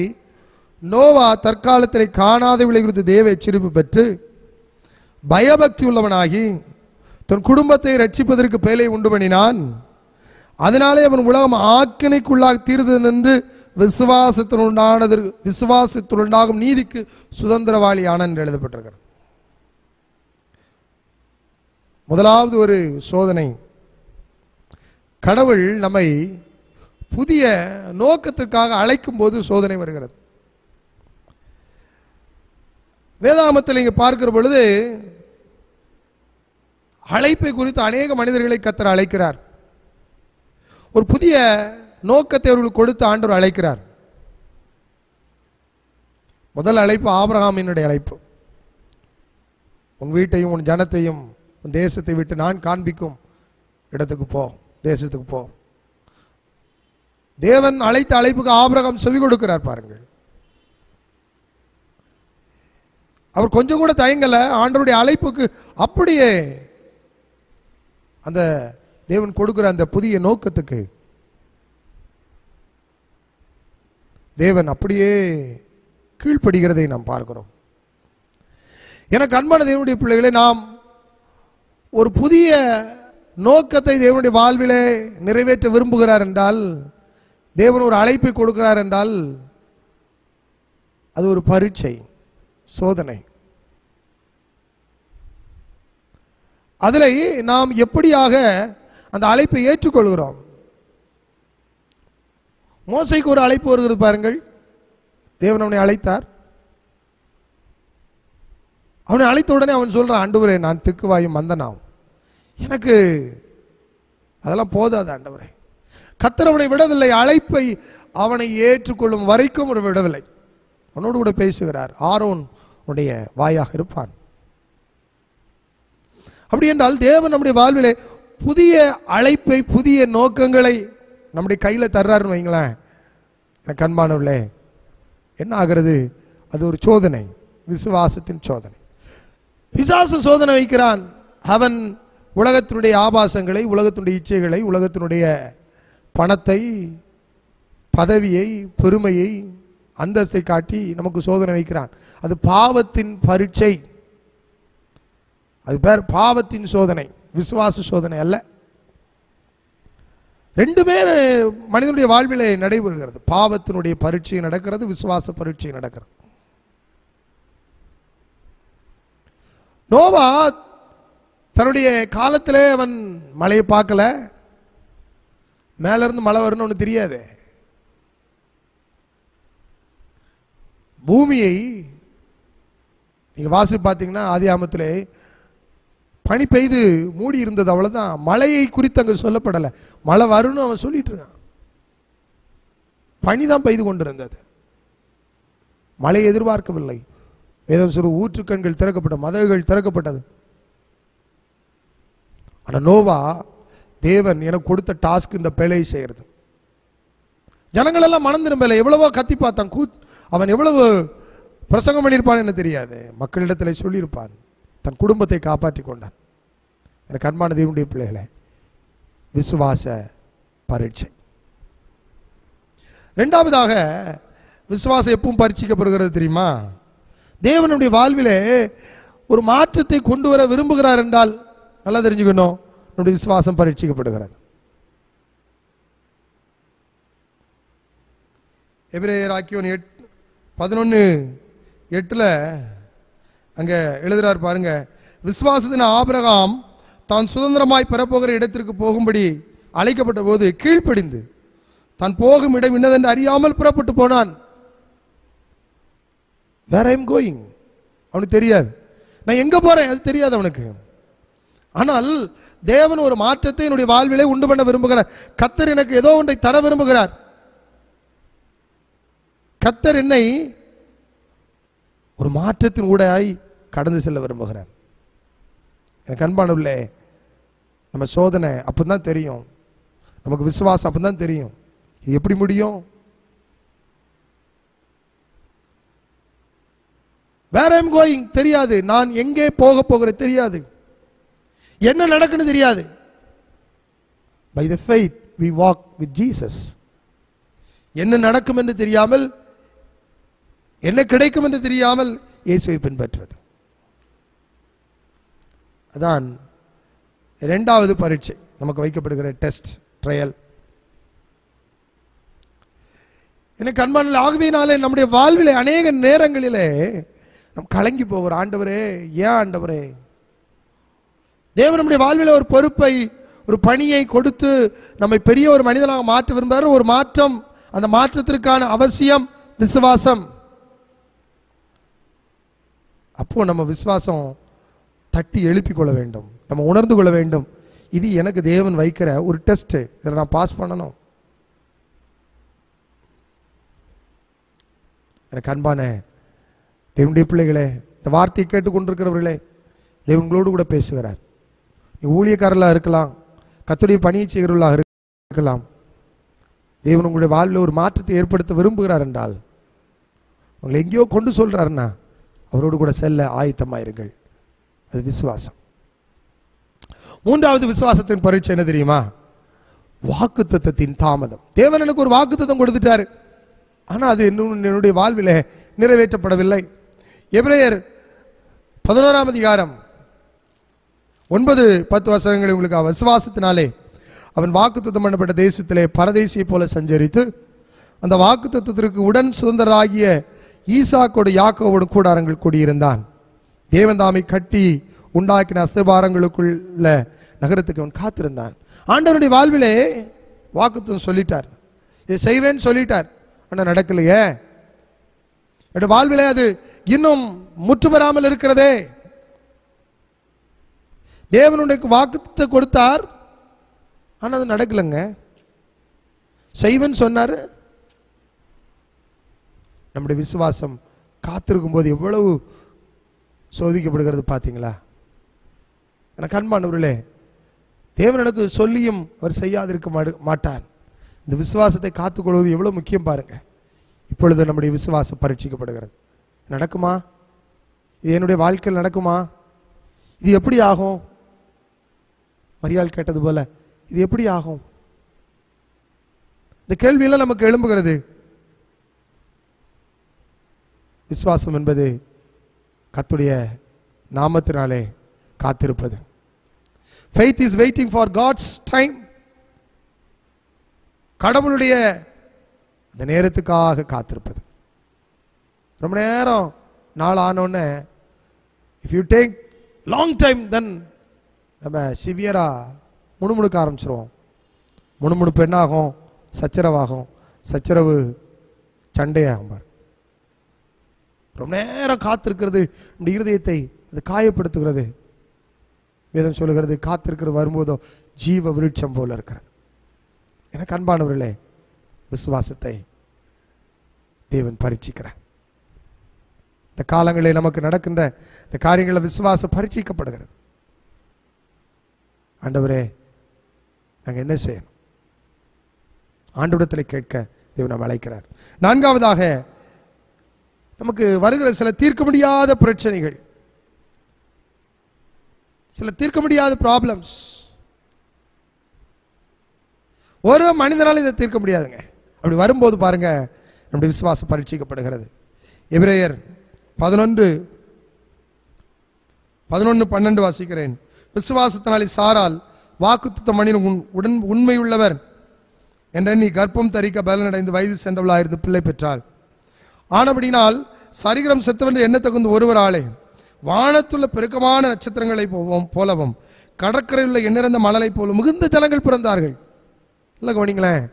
நோவா தற்காலத்திலே காணாதவைகளை குறித்து தேவ எச்சரிப்பு பெற்று பயபக்தி உள்ளவனாகி தன் குடும்பத்தை ரட்சிப்பதற்கு பேலை உண்டு பண்ணினான். அதனாலே அவன் உலகம் ஆக்கினைக்குள்ளாக தீர்ந்தது என்று விசுவாசத்தினுண்டாகும் நீதிக்கு சுதந்திரவாளியான என்று எழுதப்பட்டிருக்கிறது. முதலாவது ஒரு சோதனை, கடவுள் நம்மை புதிய நோக்கத்திற்காக அழைக்கும் போது சோதனை வருகிறது. வேதாகமத்தில் இங்கே பார்க்கிற பொழுது அழைப்பை குறித்து அநேக மனிதர்களை கர்த்தர் அழைக்கிறார். ஒரு புதிய நோக்கத்தை அவர்களுக்கு கொடுத்து ஆண்டவர் அழைக்கிறார். முதல் அழைப்பு ஆபிரகாமினுடைய அழைப்பு. உன் வீட்டையும் உன் ஜனத்தையும் உன் தேசத்தை விட்டு நான் காண்பிக்கும் இடத்துக்கு போ, தேசத்துக்கு போ. தேவன் அழைத்த அழைப்புக்கு ஆபிரகாம் செவி கொடுக்கிறார் பாருங்கள். அவர் கொஞ்சம் கூட தயங்கல. ஆண்டவருடைய அழைப்புக்கு அப்படியே அந்த தேவன் கொடுக்கிற அந்த புதிய நோக்கத்துக்கு தேவன் அப்படியே கீழ்ப்படுகிறதை நாம் பார்க்கிறோம். எனக்கு அன்பான தேவனுடைய பிள்ளைகளை, நாம் ஒரு புதிய நோக்கத்தை தேவனுடைய வாழ்விலே நிறைவேற்ற விரும்புகிறார் என்றால், தேவன் ஒரு அழைப்பை கொடுக்கிறார் என்றால் அது ஒரு பரீட்சை, சோதனை. அதில் நாம் எப்படியாக அந்த அழைப்பை ஏற்றுக்கொள்கிறோம். மோசைக்கு ஒரு அழைப்பு வருகிறது பாருங்கள். தேவன் அவனை அழைத்தார். அவனை அழைத்த உடனே அவன் சொல்றான், ஆண்டவரே நான் திக்குவாயும் மந்தனாவும், எனக்கு அதெல்லாம் போதாது ஆண்டவரே. கர்த்தர் அவனை விடவில்லை. அழைப்பை அவனை ஏற்றுக்கொள்ளும் வரைக்கும் ஒரு விடவில்லை. அவனோடு கூட பேசுகிறார். ஆரோன் உடைய வாயாக இருப்பான். அப்படி என்றால் தேவன் நம்முடைய வாழ்விலே புதிய அழைப்பை, புதிய நோக்கங்களை நம்முடைய கையில் தர்றாருன்னு வைங்களேன். எனக்கு அன்பானவர்களே, என்ன ஆகிறது? அது ஒரு சோதனை, விசுவாசத்தின் சோதனை. பிசாசு சோதனை வைக்கிறான். அவன் உலகத்தினுடைய ஆபாசங்களை, உலகத்தினுடைய இச்சைகளை, உலகத்தினுடைய பணத்தை, பதவியை, பெருமையை, அந்தஸ்தை காட்டி நமக்கு சோதனை வைக்கிறான். அது பாவத்தின் பரீட்சை. அது பேர் பாவத்தின் சோதனை, விசுவாச சோதனை அல்ல. ரெண்டுமே மனிதனுடைய வாழ்விலே நடைபெறுகிறது. பாவத்தினுடைய பரீட்சை நடக்கிறது, விசுவாச பரீட்சை நடக்கிறது. நோவா தன்னுடைய காலத்திலே அவன் மழையை பார்க்கல. மேல இருந்து மழை வரணும்னு ஒன்று தெரியாது. பூமியை நீங்க வாசி பார்த்தீங்கன்னா ஆதியாகமத்திலே பனி பெய்து மூடி இருந்தது, அவ்வளவுதான். மழையை குறித்து அங்கே சொல்லப்படலை. மழை வரும்னு அவன் சொல்லிட்டு இருக்கான். பனி தான் பெய்து கொண்டிருந்தது, மழை எதிர்பார்க்கவில்லை. வேதம் சொல்ற ஊற்றுக்கண்கள் திறக்கப்பட்ட, மதகுகள் திறக்கப்பட்டது. ஆனா நோவா, தேவன் எனக்கு கொடுத்த டாஸ்க் இந்த பிழையை செய்யறது. ஜனங்கள் எல்லாம் மனம் திரும்பல. எவ்வளவோ கத்தி பார்த்தான். அவன் எவ்வளவு பிரசங்கம் பண்ணியிருப்பான் என்ன தெரியாது. மக்களிடத்தில் சொல்லியிருப்பான். தன் குடும்பத்தை காப்பாற்றி கொண்டான். எனக்கு அன்பான தேவனுடைய பிள்ளைகளே, விசுவாச பரீட்சை. இரண்டாவதாக, விசுவாசம் எப்பவும் பரீட்சிக்கப்படுகிறது தெரியுமா? தேவனுடைய வாழ்விலே ஒரு மாற்றத்தை கொண்டு வர விரும்புகிறார் என்றால் நல்லா தெரிஞ்சுக்கணும், நம்முடைய விசுவாசம் பரீட்சிக்கப்படுகிறது. எபிரேயர் 11:8 அங்க எழுதுறார் பாருங்க. விசுவாசத்தின் ஆபிரகாம் தான் சுதந்திரமாய் பெறப்போகிற இடத்திற்கு போகும்படி அழைக்கப்பட்ட போது கீழ்ப்படிந்து தான் போகும் இடம் இன்னதென்று அறியாமல் புறப்பட்டு போனான். வேர் ஐ எம் கோயிங் அவனுக்கு தெரியாது. நான் எங்க போறேன் அது தெரியாது அவனுக்கு. ஆனால் தேவன் ஒரு மாற்றத்தை என்னுடைய வாழ்விலே உண்டு பண்ண விரும்புகிறார். கர்த்தர் எனக்கு ஏதோ ஒன்றை தர விரும்புகிறார். கர்த்தர் என்னை ஒரு மாற்றத்தின் ஊடாய் கடந்து செல்ல விரும்புகிறார். எனக்கு அன்பானவர்களே, நம்ம சோதனை அப்பதான் தெரியும், நமக்கு விசுவாசம் அப்பதான் தெரியும். இது எப்படி முடியும்? வேர் ஐ எம் கோயிங் தெரியாது. நான் எங்கே போக போகிறேன் தெரியாது. என்ன நடக்குன்னு தெரியாது. By the faith we walk with Jesus. என்ன நடக்கும் என்று தெரியாமல், என்ன கிடைக்கும் என்று தெரியாமல் இயேசுவை பின்பற்றுவது. அதான் இரண்டாவது பரீட்சை, நமக்கு வைக்கப்படுகிற டெஸ்ட், ட்ரையல். எனக்கு அன்பான ஆகவேனாலே நம்முடைய வாழ்விலே அநேக நேரங்களிலே நம் கலங்கி போகிற, ஆண்டவரே ஏன் ஆண்டவரே? தேவன் நம்முடைய வாழ்வில் ஒரு பொறுப்பை, ஒரு பணியை கொடுத்து நம்மை பெரிய ஒரு மனிதனாக மாற்ற விரும்புகிறார். ஒரு மாற்றம், அந்த மாற்றத்திற்கான அவசியம் விசுவாசம். அப்போ நம்ம விசுவாசம் தட்டி எழுப்பிக் கொள்ள வேண்டும். நம்ம உணர்ந்து கொள்ள வேண்டும், இது எனக்கு தேவன் வைக்கிற ஒரு டெஸ்ட், இதில் நான் பாஸ் பண்ணணும். எனக்கு அன்பான தேவனுடைய பிள்ளைகளே, இந்த வார்த்தையை கேட்டுக்கொண்டிருக்கிறவர்களே, தேவங்களோடு கூட பேசுகிறார். நீ ஊழியக்காரர்களாக இருக்கலாம், கர்த்தருடைய பணியை செய்கிறவர்களாக இருக்கலாம். தேவன் உங்களுடைய வாழ்வில் ஒரு மாற்றத்தை ஏற்படுத்த விரும்புகிறார் என்றால், உங்களை எங்கேயோ கொண்டு சொல்றாருன்னா அவரோடு கூட செல்ல ஆயத்தமாயிருங்கள். அது விசுவாசம். மூன்றாவது விசுவாசத்தின் பரீட்சை என்ன தெரியுமா? வாக்குத்தத்தத்தின் தாமதம். தேவன் எனக்கு ஒரு வாக்குத்தத்தம் கொடுத்துட்டாரு, ஆனா அது இன்னும் என்னுடைய வாழ்வில் நிறைவேற்றப்படவில்லை. எபிரேயர் 11 9-10 உங்களுக்கு, விசுவாசத்தினாலே அவன் வாக்குத்தத்தம் பண்ணப்பட்ட தேசத்திலே பரதேசியை போல சஞ்சரித்து அந்த வாக்குத்தத்தத்திற்கு உடன் சுதந்திரராகிய ஈசாக்கோடு யாக்கோவோடு கூடாரங்கள் கூடியிருந்தான். தேவன் தாமை கட்டி உண்டாக்கின அஸ்திபாரங்களுக்குள்ள நகரத்துக்கு அவன் காத்திருந்தான். ஆண்டவனுடைய வாழ்விலே வாக்குத்தத்தம் சொல்லிட்டார், இதை செய்வேன்னு சொல்லிட்டார், ஆனால் நடக்கலையே. என்னுடைய வாழ்விலே அது இன்னும் முற்று பெறாமல் இருக்கிறதே. தேவனுடைய வாக்குத்தத்தை கொடுத்தார், ஆனால் அது நடக்கலைங்க. செய்வன் சொன்னார். நம்முடைய விசுவாசம் காத்திருக்கும் போது எவ்வளவு சோதிக்கப்படுகிறது பார்த்தீங்களா? எனக்கு அன்பானவர்களே, தேவன் எனக்கு சொல்லியும் அவர் செய்யாதிருக்க மாட்டார். இந்த விசுவாசத்தை காத்துக்கொள்வது எவ்வளவு முக்கியம் பாருங்க. இப்பொழுது நம்முடைய விசுவாசம் பரீட்சிக்கப்படுகிறது. நடக்குமா? இது என்னுடைய வாழ்க்கையில் நடக்குமா? இது எப்படி ஆகும்? மரியாள் கேட்டது போல இது எப்படி ஆகும்? இந்த கேள்வியெல்லாம் நமக்கு எழும்புகிறது. விசுவாசம் என்பது கர்த்தருடைய நாமத்தினாலே காத்திருப்பது. Faith is waiting for God's time. கடவுளுடைய இந்த நேரத்துக்காக காத்திருப்பது. ரொம்ப நேரம் நாள் ஆனோடனே if you take long time then நம்ம சிவியரா முணுமுணுக்க ஆரம்பிச்சிருவோம். முணுமுணுப்பு என்ன ஆகும்? சச்சரவாகும். சச்சரவு சண்டையாகும். பாரு, ரொம்ப நேரம் காத்திருக்கிறது நம்முடைய இருதயத்தை அது காயப்படுத்துகிறது. வேதம் சொல்லுகிறது காத்திருக்கிறது வரும்போதோ ஜீவ விருட்சம் போல இருக்கிறது. எனக்கு அன்பானவர்களே, விசுவாசத்தை தேவன் பரீட்சிக்கிறார். இந்த காலங்களில் நமக்கு நடக்கின்ற இந்த காரியங்களில் விசுவாசம் பரீட்சிக்கப்படுகிறது. ஆண்டவரே, நாங்கள் என்ன செய்யணும்? ஆண்டவரிடத்தில் கேட்க தேவன் நம்மை அழைக்கிறார். நான்காவதாக, நமக்கு வருகிற சில தீர்க்க முடியாத பிரச்சனைகள், சில தீர்க்க முடியாத ப்ராப்ளம்ஸ். ஒரு மனிதனால் இதை தீர்க்க முடியாதுங்க. அப்படி வரும்போது பாருங்க, நம்முடைய விசுவாசம் பரீட்சிக்கப்படுகிறது. எபிரேயர் 11:12 வாசிக்கிறேன். விசுவாசத்தினாலே சாரால் வாக்குத்தத்தம் பண்ணின உண்மை உள்ளவர் என்றெண்ணி கர்ப்பம் தரிக்க பலனடைந்து வயது சென்றவளாயிருந்து பிள்ளை பெற்றாள். ஆனபடினால் சரீரம் செத்தவென்று எண்ணத்தகுந்த ஒருவராலே வானத்துள்ள பெருக்கமான நட்சத்திரங்களை போலவும் கடற்கரையில் உள்ள எண்ணிறந்த மணலை போலும் மிகுந்த ஜனங்கள் பிறந்தார்கள். இல்லை கவனிங்களேன்,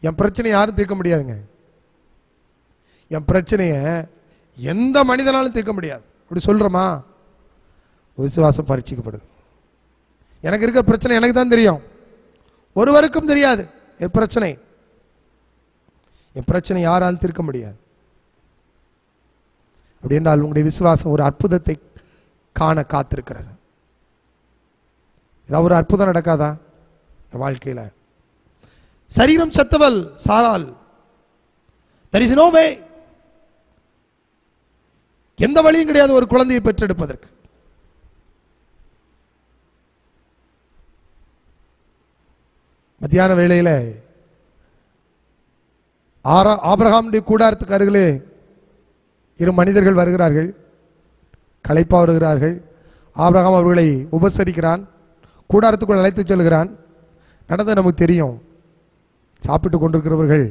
என் பிரச்சனை யாரும் தீர்க்க முடியாதுங்க. என் பிரச்சனையை எந்த மனிதனாலும் தீர்க்க முடியாது. அப்படி சொல்றோமா? விசுவாசம் பரீட்சிக்கப்படுது. எனக்கு இருக்கிற பிரச்சனை எனக்கு தான் தெரியும், ஒருவருக்கும் தெரியாது. என் பிரச்சனை யாராலும் தீர்க்க முடியாது. அப்படி என்றால் உங்களுடைய விசுவாசம் ஒரு அற்புதத்தை காண காத்திருக்கிறது. ஏதாவது ஒரு அற்புதம் நடக்காதா வாழ்க்கையில்? சரீரம் செத்தவள் சாரால், there is no way, எந்த வழியும் கிடையாது ஒரு குழந்தையை பெற்றெடுப்பதற்கு. மத்தியான வேளையில் ஆபிரகாமுடைய கூடாரத்துக்கு அருகிலே இரு மனிதர்கள் வருகிறார்கள், களைப்பா வருகிறார்கள். ஆபிரகாம் அவர்களை உபசரிக்கிறான், கூடாரத்துக்குள் அழைத்து செல்கிறான். நடந்தது நமக்கு தெரியும். சாப்பிட்டு கொண்டிருக்கிறவர்கள்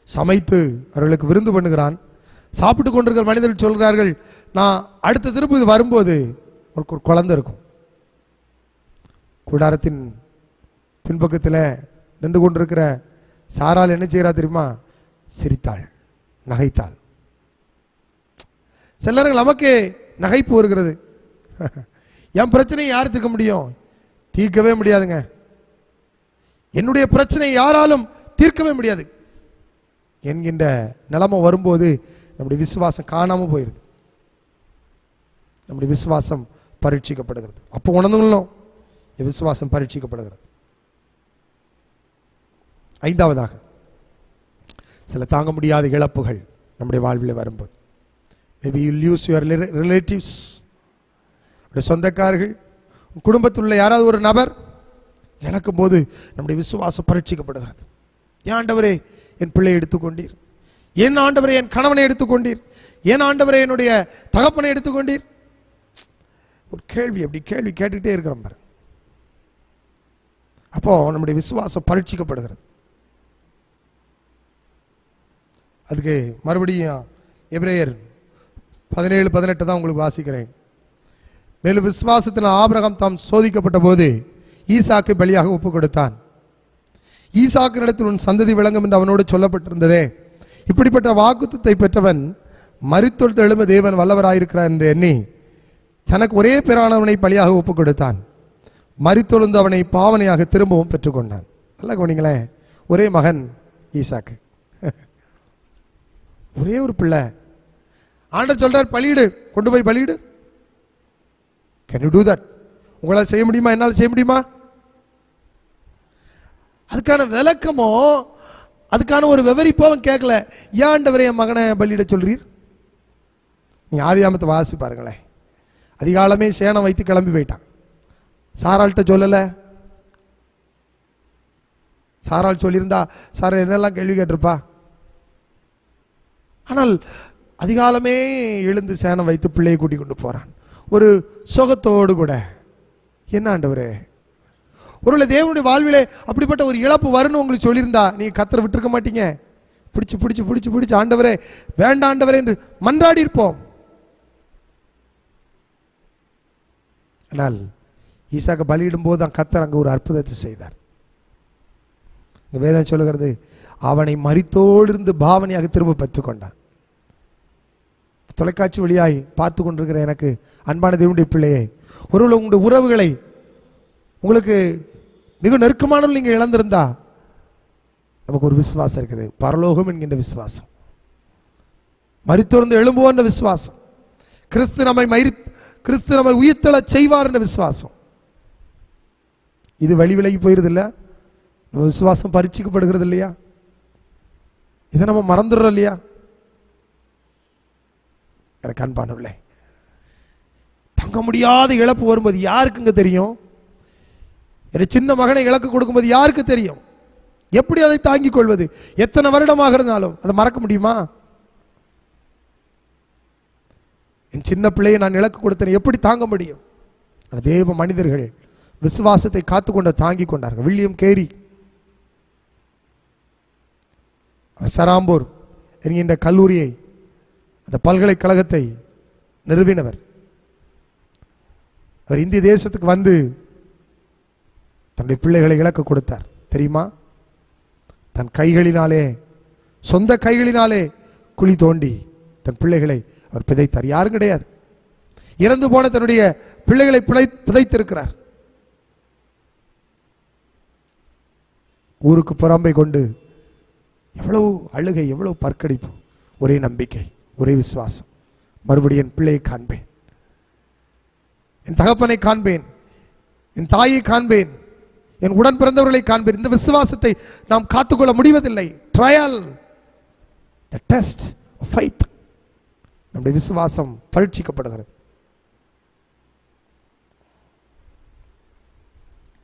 சமைத்து அவர்களுக்கு விருந்து பண்ணுகிறான். சாப்பிட்டு கொண்டிருக்கிற மனிதர்கள் சொல்கிறார்கள், நான் அடுத்த திருப்பி வரும்போது ஒரு குழந்தை இருக்கும். கூடாரத்தின் பின்பக்கத்தில் நின்று கொண்டிருக்கிற சாரால் என்ன செய்கிறா தெரியுமா? சிரித்தாள், நகைத்தாள். சிலர்கள் நமக்கே நகைப்பு வருகிறது. என் பிரச்சனையை யார் தீர்க்க முடியும்? தீர்க்கவே முடியாதுங்க. என்னுடைய பிரச்சனை யாராலும் தீர்க்கவே முடியாது என்கின்ற நிலைமை வரும்போது நம்முடைய விசுவாசம் காணாமல் போயிருது. நம்முடைய விசுவாசம் பரீட்சிக்கப்படுகிறது. அப்போ உணர்ந்துள்ளோம், என் விசுவாசம் பரீட்சிக்கப்படுகிறது. ஐந்தாவதாக, சில தாங்க முடியாத இழப்புகள் நம்முடைய வாழ்வில் வரும்போது, maybe you lose your relatives, சொந்தக்காரர்கள், குடும்பத்தில் உள்ள யாராவது ஒரு நபர் இழக்கும் போது நம்முடைய விசுவாசம் பரீட்சிக்கப்படுகிறது. ஏன் ஆண்டவரே என் பிள்ளையை எடுத்துக்கொண்டீர்? ஏன் ஆண்டவரே என் கணவனை எடுத்துக்கொண்டீர்? ஏன் ஆண்டவரே என்னுடைய தகப்பனை எடுத்துக்கொண்டீர்? ஒரு கேள்வி, அப்படி கேள்வி கேட்டுக்கிட்டே இருக்கிறோம் பாருங்க. அப்போ நம்முடைய விசுவாசம் பரீட்சிக்கப்படுகிறது. அதுக்கு மறுபடியும் எபிரேயர் 17:18 தான் உங்களுக்கு வாசிக்கிறேன். மேலும் விசுவாசத்தில் ஆபிரகாம் தாம் சோதிக்கப்பட்ட போது ஈசாக்கை பலியாக ஒப்பு கொடுத்தான். ஈசாக்கினிடத்தில் உன் சந்ததி விளங்கும் என்று அவனோடு சொல்லப்பட்டிருந்ததே. இப்படிப்பட்ட வாக்குத்தத்தை பெற்றவன் மரித்தொழுத்து எழும்ப தேவன் வல்லவராயிருக்கிறார் என்று எண்ணி தனக்கு ஒரே பேரானவனை பலியாக ஒப்பு கொடுத்தான். மரித்தொழுந்து அவனை பாவனையாக திரும்பவும் பெற்றுக்கொண்டான். நல்லா கவனிங்களேன், ஒரே மகன் ஈசாக்கு, ஒரே ஒரு பிள்ளை. ஆண்டவர் சொல்றார், பலியிடு, கொண்டு போய் பலியிடு. Can you do that? உங்களால் செய்ய முடியுமா? என்னால் செய்ய முடியுமா? அதுக்கான விளக்கமோ அதுக்கான ஒரு விவரிப்போ அவன் கேட்கல. ஏன் ஆண்டவரே என் மகனை பலியிட சொல்றீர்? நீ ஆதியாமத்தை வாசி பாருங்களேன். அதிகாலமே சேனம் வைத்து கிளம்பி போயிட்டான். சாராள்கிட்ட சொல்லலை. சாராள் சொல்லியிருந்தா சாராள் என்னெல்லாம் கேள்வி கேட்டிருப்பா. ஆனால் அதிகாலமே எழுந்து சேனம் வைத்து பிள்ளையை கூட்டி கொண்டு போறான், ஒரு சுகத்தோடு கூட. என்ன ஆண்டவரே, ஒருவேளை தேவனுடைய வாழ்விலே அப்படிப்பட்ட ஒரு இழப்பு வரும்னு உங்களுக்கு சொல்லியிருந்தா நீங்க கத்தரை விட்டுருக்க மாட்டீங்க. பிடிச்சு பிடிச்சு பிடிச்சு பிடிச்சு ஆண்டவரே வேண்டாம் ஆண்டவரே என்று மன்றாடி இருப்போம். ஆனால் ஈசாக்க பலியிடும் போது தான் கத்தர் அங்கு ஒரு அற்புதத்தை செய்தார். வேதம் சொல்லுகிறது, அவனை மரித்தோடு இருந்து பாவனையாக திரும்ப பெற்றுக்கொண்டான். தொலைக்காட்சி வழியாய் பார்த்து கொண்டிருக்கிற எனக்கு அன்பான தேவனுடைய பிள்ளையே, ஒருவேளை உங்களுடைய உறவுகளை உங்களுக்கு மிக நெருக்கமான நீங்கள் இழந்திருந்தா நமக்கு ஒரு விசுவாசம் இருக்குது, பரலோகம் என்கின்ற விசுவாசம், மரித்தோர்ந்து எழும்புவோம் என்ற விசுவாசம், கிறிஸ்து நம்மை உயிர்த்தெழ செய்வார் என்ற விசுவாசம். இது வழி விலகி போயிருது இல்ல, நம்ம விசுவாசம் பரீட்சிக்கப்படுகிறது இல்லையா? இதை நம்ம மறந்துடுறோம் இல்லையா? எனக்கு அன்பானவர்களே, தங்க முடியாத இழப்பு வரும்போது யாருக்குங்க தெரியும்? என் சின்ன மகனை இழக்க கொடுக்கும்போது யாருக்கு தெரியும்? எப்படி அதை தாங்கிக் கொள்வது? எத்தனை வருடமாக இருந்தாலும் அதை மறக்க முடியுமா? என் சின்ன பிள்ளையை நான் இழக்க கொடுத்தேன், எப்படி தாங்க முடியும்? தேவ மனிதர்கள் விசுவாசத்தை காத்துக்கொண்டு தாங்கி கொண்டார்கள். வில்லியம் கேரி சராம்பூர் என்கின்ற கல்லூரியை, அந்த பல்கலைக்கழகத்தை நிறுவினவர். அவர் இந்திய தேசத்துக்கு வந்து தன்னுடைய பிள்ளைகளை இழக்க கொடுத்தார். தெரியுமா? தன் கைகளினாலே, சொந்த கைகளினாலே குழி தோண்டி தன் பிள்ளைகளை அவர் பிதைத்தார். யாரும் கிடையாது. இறந்து போன தன்னுடைய பிள்ளைகளை பிதைத்திருக்கிறார். ஊருக்கு புறம்பை கொண்டு எவ்வளவு அழுகை, எவ்வளவு பற்கடிப்பு. ஒரே நம்பிக்கை, ஒரே விசுவாசம். மறுபடியும் என் பிள்ளையை காண்பேன், என் தகப்பனை காண்பேன், என் தாயை காண்பேன், என் உடன் பிறந்தவர்களை காண்பேன். இந்த விசுவாசத்தை நாம் காத்துக்கொள்ள முடிவதில்லை. Trial, the test of faith. நம்முடைய விசுவாசம் பரீட்சிக்கப்படுகிறது.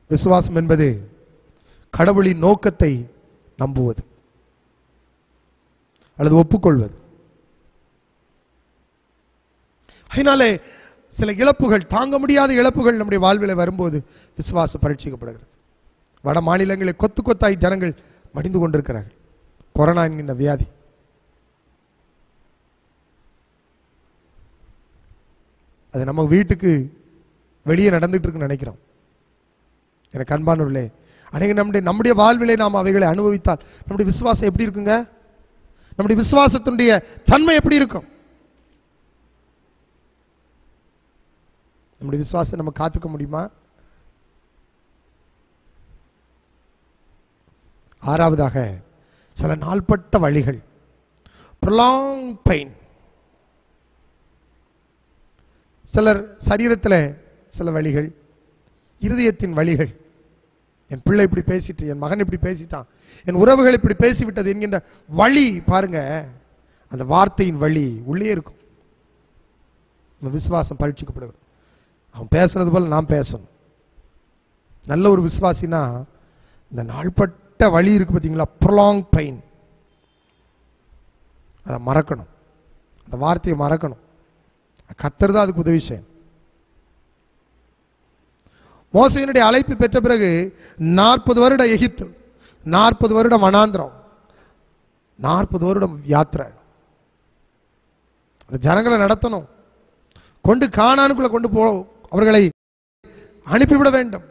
விசுவாசம் என்பது கடவுளின் நோக்கத்தை நம்புவது அல்லது ஒப்புக்கொள்வது. அதனாலே சில இழப்புகள், தாங்க முடியாத இழப்புகள் நம்முடைய வாழ்வில் வரும்போது விசுவாசம் பரீட்சிக்கப்படுகிறது. வட மாநிலங்களில் கொத்து கொத்தாய் ஜனங்கள் மடிந்து கொண்டிருக்கிறார்கள். கொரோனா என்கின்ற வியாதி. அது நம்ம வீட்டுக்கு வெளியே நடந்துட்டு இருக்குன்னு நினைக்கிறோம். எனக்கு அன்பானவர்களே, அநேக நம்முடைய வாழ்விலே நாம் அவைகளை அனுபவித்தால் நம்முடைய விசுவாசம் எப்படி இருக்குங்க? நம்முடைய விசுவாசத்தினுடைய தன்மை எப்படி இருக்கும்? நம்முடைய விசுவாசம் நம்ம காத்துக்க முடியுமா? ஆறாவதாக, சில நாள்பட்ட வழிகள், prolonged pain. சிலர் சரீரத்தில் சில வழிகள், இருதயத்தின் வழிகள். என் பிள்ளை இப்படி பேசிட்டு, என் மகன் இப்படி பேசிட்டான், என் உறவுகள் இப்படி பேசிவிட்டது என்கின்ற வழி பாருங்க, அந்த வார்த்தையின் வழி உள்ளே இருக்கும். நம்ம விசுவாசம் பரீட்சிக்கப்படுகிறது. அவன் பேசுறது போல நாம் பேசணும். நல்ல ஒரு விசுவாசினா இந்த நாள்பட்ட வழி இருக்கு பார்த்தீங்களா, prolonged pain, அதை மறக்கணும், அந்த வார்த்தையை மறக்கணும். கர்த்தர் தான் அதுக்கு உதவி செய்யணும். மோசேயினுடைய அழைப்பு பெற்ற பிறகு 40 வருடம் எகிப்து, 40 வருடம் வனாந்திரம், 40 வருடம் யாத்திரை. அந்த ஜனங்களை நடத்தணும், கொண்டு கானானுக்குள்ள கொண்டு போ, அவர்களை அனுப்பிவிட வேண்டும்.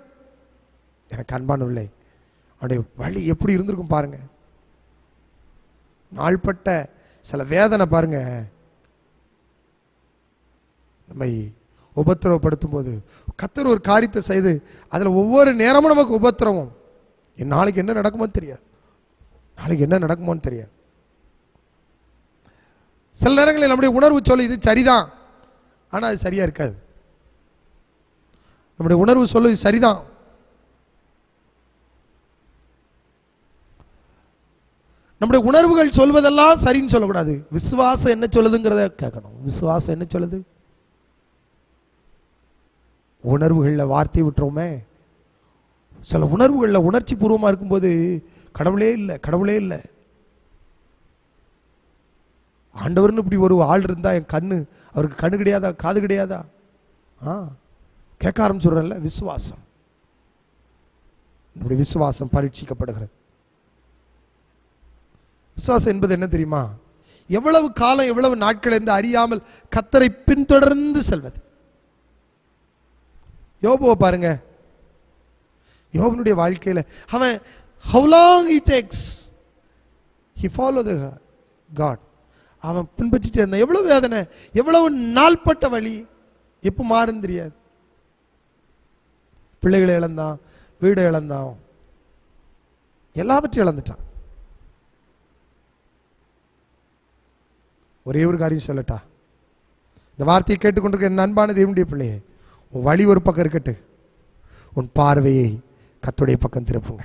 எனக்கு அன்பானவர்களே, அவருடைய வழி எப்படி இருந்திருக்கும் பாருங்க. நாள்பட்ட சில வேதனை பாருங்க, நம்மை உபத்திரவப்படுத்தும் போது கர்த்தர் ஒரு காரியத்தை செய்து அதில் ஒவ்வொரு நேரமும் நமக்கு உபத்திரவம். நாளைக்கு என்ன நடக்குமோ தெரியாது, நாளைக்கு என்ன நடக்குமோ தெரியாது. சில நேரங்களில் நம்முடைய உணர்வு சொல்லு இது சரிதான், ஆனால் அது சரியா இருக்காது. நம்முடைய உணர்வு சொல்லு இது சரிதான், நம்முடைய உணர்வுகள் சொல்வதெல்லாம் சரின்னு சொல்லக்கூடாது. விசுவாசம் என்ன சொல்லுதுங்கிறத கேட்கணும். விசுவாசம் என்ன சொல்லுது? உணர்வுகளில் வார்த்தை விட்டுறோமே. சில உணர்வுகளில் உணர்ச்சி பூர்வமாக இருக்கும்போது கடவுளே இல்லை, கடவுளே இல்லை. ஆண்டவர்னு இப்படி ஒரு ஆள் இருந்தால் என் கண்ணு, அவருக்கு கண்ணு கிடையாதா, காது கிடையாதா? கேட்க ஆரம்பிச்சுடுறேன்ல. விசுவாசம், நம்முடைய விசுவாசம் பரீட்சிக்கப்படுகிறது. விசுவாசம் என்பது என்ன தெரியுமா? எவ்வளவு காலம், எவ்வளவு நாட்கள் என்று அறியாமல் கர்த்தரை பின்தொடர்ந்து செல்வது. யோபுவை பாருங்க. யோபனுடைய வாழ்க்கையில் அவன் how long it takes he follow the God, அவன் பின்பற்றிட்டு இருந்தான். எவ்வளவு வேதனை, எவ்வளவு நாள்பட்ட வழி, எப்போ மாறுன்னு தெரியாது. பிள்ளைகளை இழந்தான், வீடை இழந்தான், எல்லாவற்றையும் இழந்துட்டான். ஒரே ஒரு காரியம் சொல்லட்டா, இந்த வார்த்தையை கேட்டுக்கொண்டிருக்க என் அன்பான தேவனுடைய பிள்ளையே, உன் வழி ஒரு பக்கம் இருக்கட்டு, உன் பார்வையை கர்த்தருடைய பக்கம் திருப்புங்க.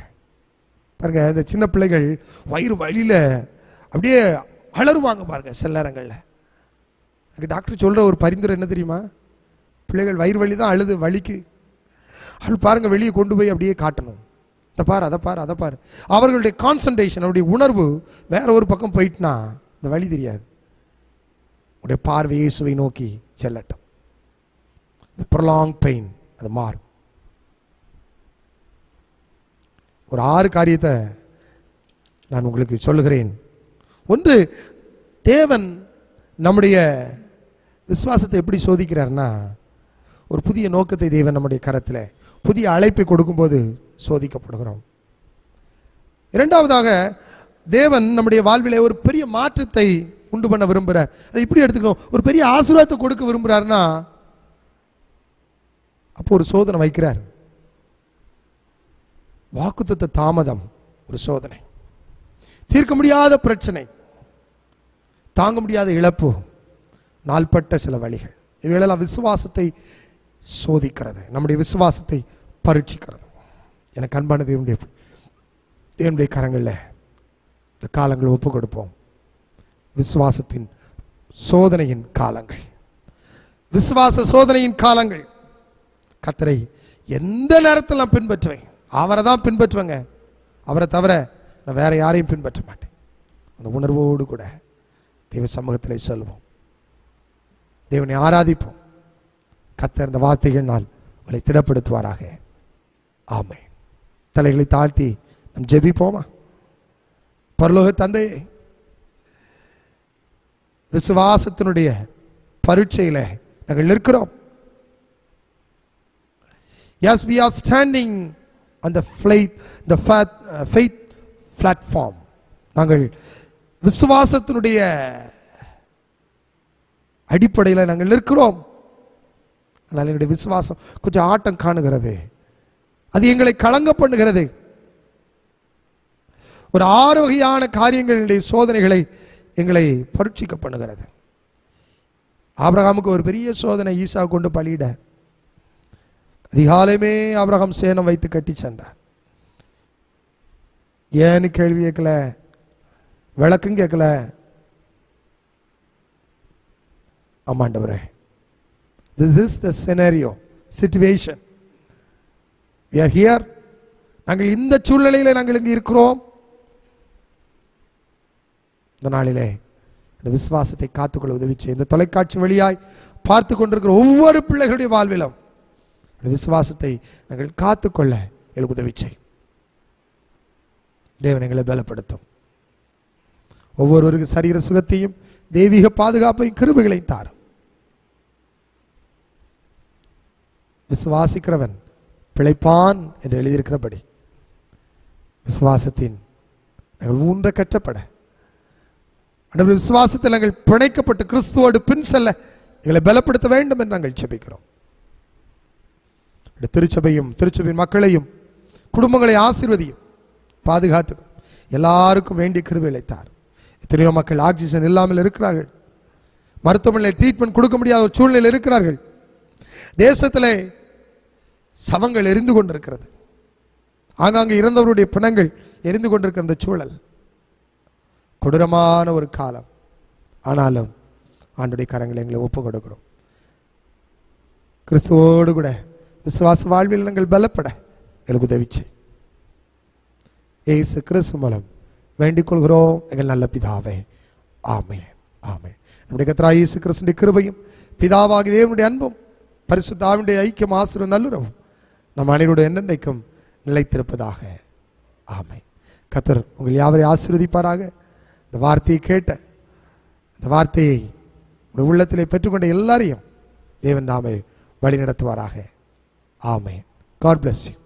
பாருங்க, இந்த சின்ன பிள்ளைகள் வயிறு வலியில அப்படியே அலறுவாங்க பாருங்க. சில நேரங்களில் அதுக்கு டாக்டர் சொல்ற ஒரு பரிந்துரை என்ன தெரியுமா? பிள்ளைகள் வயிறு வலி தான் அழுது வலிக்கு, அவள் பாருங்க வெளியே கொண்டு போய் அப்படியே காட்டணும். அதை பாரு, அதை பாரு, அதை பாரு. அவர்களுடைய கான்சன்ட்ரேஷன், அவருடைய உணர்வு வேற ஒரு பக்கம் போயிட்டுனா இந்த வலி தெரியாது. உடைய பார்வை இயேசுவை நோக்கி செல்லட்டும். இந்த prolonged pain அது மாறும். ஒரு 6 காரியத்தை நான் உங்களுக்கு சொல்லுகிறேன். ஒன்று, தேவன் நம்முடைய விசுவாசத்தை எப்படி சோதிக்கிறார்னா, ஒரு புதிய நோக்கத்தை தேவன் நம்முடைய கரத்தில், புதிய அழைப்பை கொடுக்கும்போது சோதிக்கப்படுகிறோம். இரண்டாவதாக, தேவன் நம்முடைய வாழ்விலே ஒரு பெரிய மாற்றத்தை உண்டு பண்ண விரும்புகிறார். அதை இப்படி எடுத்துக்கணும், ஒரு பெரிய ஆசீர்வாதத்தை கொடுக்க விரும்புகிறார்னா அப்போ ஒரு சோதனை வைக்கிறார். வாக்குத்தத்த தாமதம் ஒரு சோதனை, தீர்க்க முடியாத பிரச்சனை, தாங்க முடியாத இழப்பு, நாள்பட்ட சில வழிகள், இவைகளெல்லாம் விசுவாசத்தை சோதிக்கிறது, நம்முடைய விசுவாசத்தை பரீட்சிக்கிறது. எனக்கு அன்பான தேவனுடைய கரங்களில் இந்த காலங்களை ஒப்பு கொடுப்போம். விசுவாசத்தின் சோதனையின் காலங்கள், விசுவாச சோதனையின் காலங்கள். கர்த்தரை எந்த நேரத்தில் நான் பின்பற்றுவேன், அவரை தான் பின்பற்றுவேங்க, அவரை தவிர நான் வேற யாரையும் பின்பற்ற மாட்டேன். அந்த உணர்வோடு கூட தேவ சமூகத்தில் சொல்லுவோம், தேவனை ஆராதிப்போம். கர்த்தர் இந்த வார்த்தைகளினால் உங்களை திடப்படுத்துவாராக. ஆமென். தலைகளை தாழ்த்தி நம் ஜெபிப்போமா? பரலோக தந்தையே, விசுவாசத்தினுடைய பரீட்சையில் நாங்கள் நிற்கிறோம். Yes, we are standing on the faith platform. நாங்கள் விசுவாசத்தினுடைய அடிப்படையில் நாங்கள் நிற்கிறோம். ஆனால் எங்களுடைய விசுவாசம் கொஞ்சம் ஆட்டம் காணுகிறது, அது எங்களை கலங்க பண்ணுகிறது. ஒரு 6 வகையான காரியங்களுடைய சோதனைகளை எங்களை பரீட்சிக்க பண்ணுகிறது. ஆபிரகாமுக்கு ஒரு பெரிய சோதனை, ஈசா கொண்டு பலியிட. அதிகாலையுமே ஆபிரகாம் சேனம் வைத்து கட்டி சென்றார். ஏன்னு கேள்வி கேட்கல, விளக்கும் கேட்கல. ஆமாண்டவரே, this is the scenario, situation. We are here. நாங்கள் இந்த சூழ்நிலையில் நாங்கள் இங்கு இருக்கிறோம். இந்த நாளிலே இந்த விசுவாசத்தை காத்துக்கொள்ள உதவி செய்ய, இந்த தொலைக்காட்சி வழியாய் பார்த்து கொண்டிருக்கிற ஒவ்வொரு பிள்ளைகளுடைய வாழ்விலும் விசுவாசத்தை நாங்கள் காத்துக்கொள்ள எங்களுக்கு உதவி செய்யும். தேவன் எங்களை பலப்படுத்தும். ஒவ்வொருவருக்கு சரீர சுகத்தையும் தெய்வீக பாதுகாப்பையும் கிருபைகளையும் தாரும். விசுவாசிக்கிறவன் பிழைப்பான் என்று எழுதியிருக்கிறபடி விசுவாசத்தின் நாங்கள் ஊன்ற கற்றப்பட, விசுவாசத்தில் நாங்கள் பிணைக்கப்பட்டு கிறிஸ்துவோடு பின் செல்ல எங்களை பலப்படுத்த வேண்டும் என்று நாங்கள் ஜெபிக்கிறோம். திருச்சபையும் திருச்சபையின் மக்களையும் குடும்பங்களை ஆசீர்வதியும், பாதுகாத்து எல்லாருக்கும் வேண்டிய கிருபைகளை தாரும். எத்தனையோ மக்கள் ஆக்சிஜன் இல்லாமல் இருக்கிறார்கள், மருத்துவமனையில் ட்ரீட்மெண்ட் கொடுக்க முடியாத ஒரு சூழ்நிலை இருக்கிறார்கள். தேசத்திலே சவங்கள் எரிந்து கொண்டிருக்கிறது, ஆங்காங்கே இறந்தவருடைய பிணங்கள் எரிந்து கொண்டிருக்கிற அந்த சூழல் கொடூரமான ஒரு காலம். ஆனாலும் ஆண்டுடைய கரங்களை எங்களை ஒப்பு கொடுக்கிறோம். கிறிஸ்துவோடு கூட விசுவாச வாழ்வில் நாங்கள் பலப்பட எங்களுக்கு உதவி செய். இயேசு கிறிஸ்து மூலம் வேண்டிக் கொள்கிறோம் எங்கள் நல்ல பிதாவே. ஆமென். ஆமென். நம்முடைய கர்த்தராகிய இயேசு கிறிஸ்துவின் கிருபையும் பிதாவாகிய தேவனுடைய அன்பும் பரிசுத்த ஆவியுடைய ஐக்கியம் ஆசீர்வாதம் நல்லுறவும் நம் அனைவருடைய என்னென்றைக்கும் நிலைத்திருப்பதாக. ஆமென். கர்த்தர் உங்கள் யாவரையும் ஆசீர்வதிப்பாராக. இந்த வார்த்தையை கேட்ட, இந்த வார்த்தையை உங்கள் உள்ளத்திலே பெற்றுக்கொண்ட எல்லாரையும் தேவன் நாமே வழி நடத்துவாராக. ஆமென். God bless you.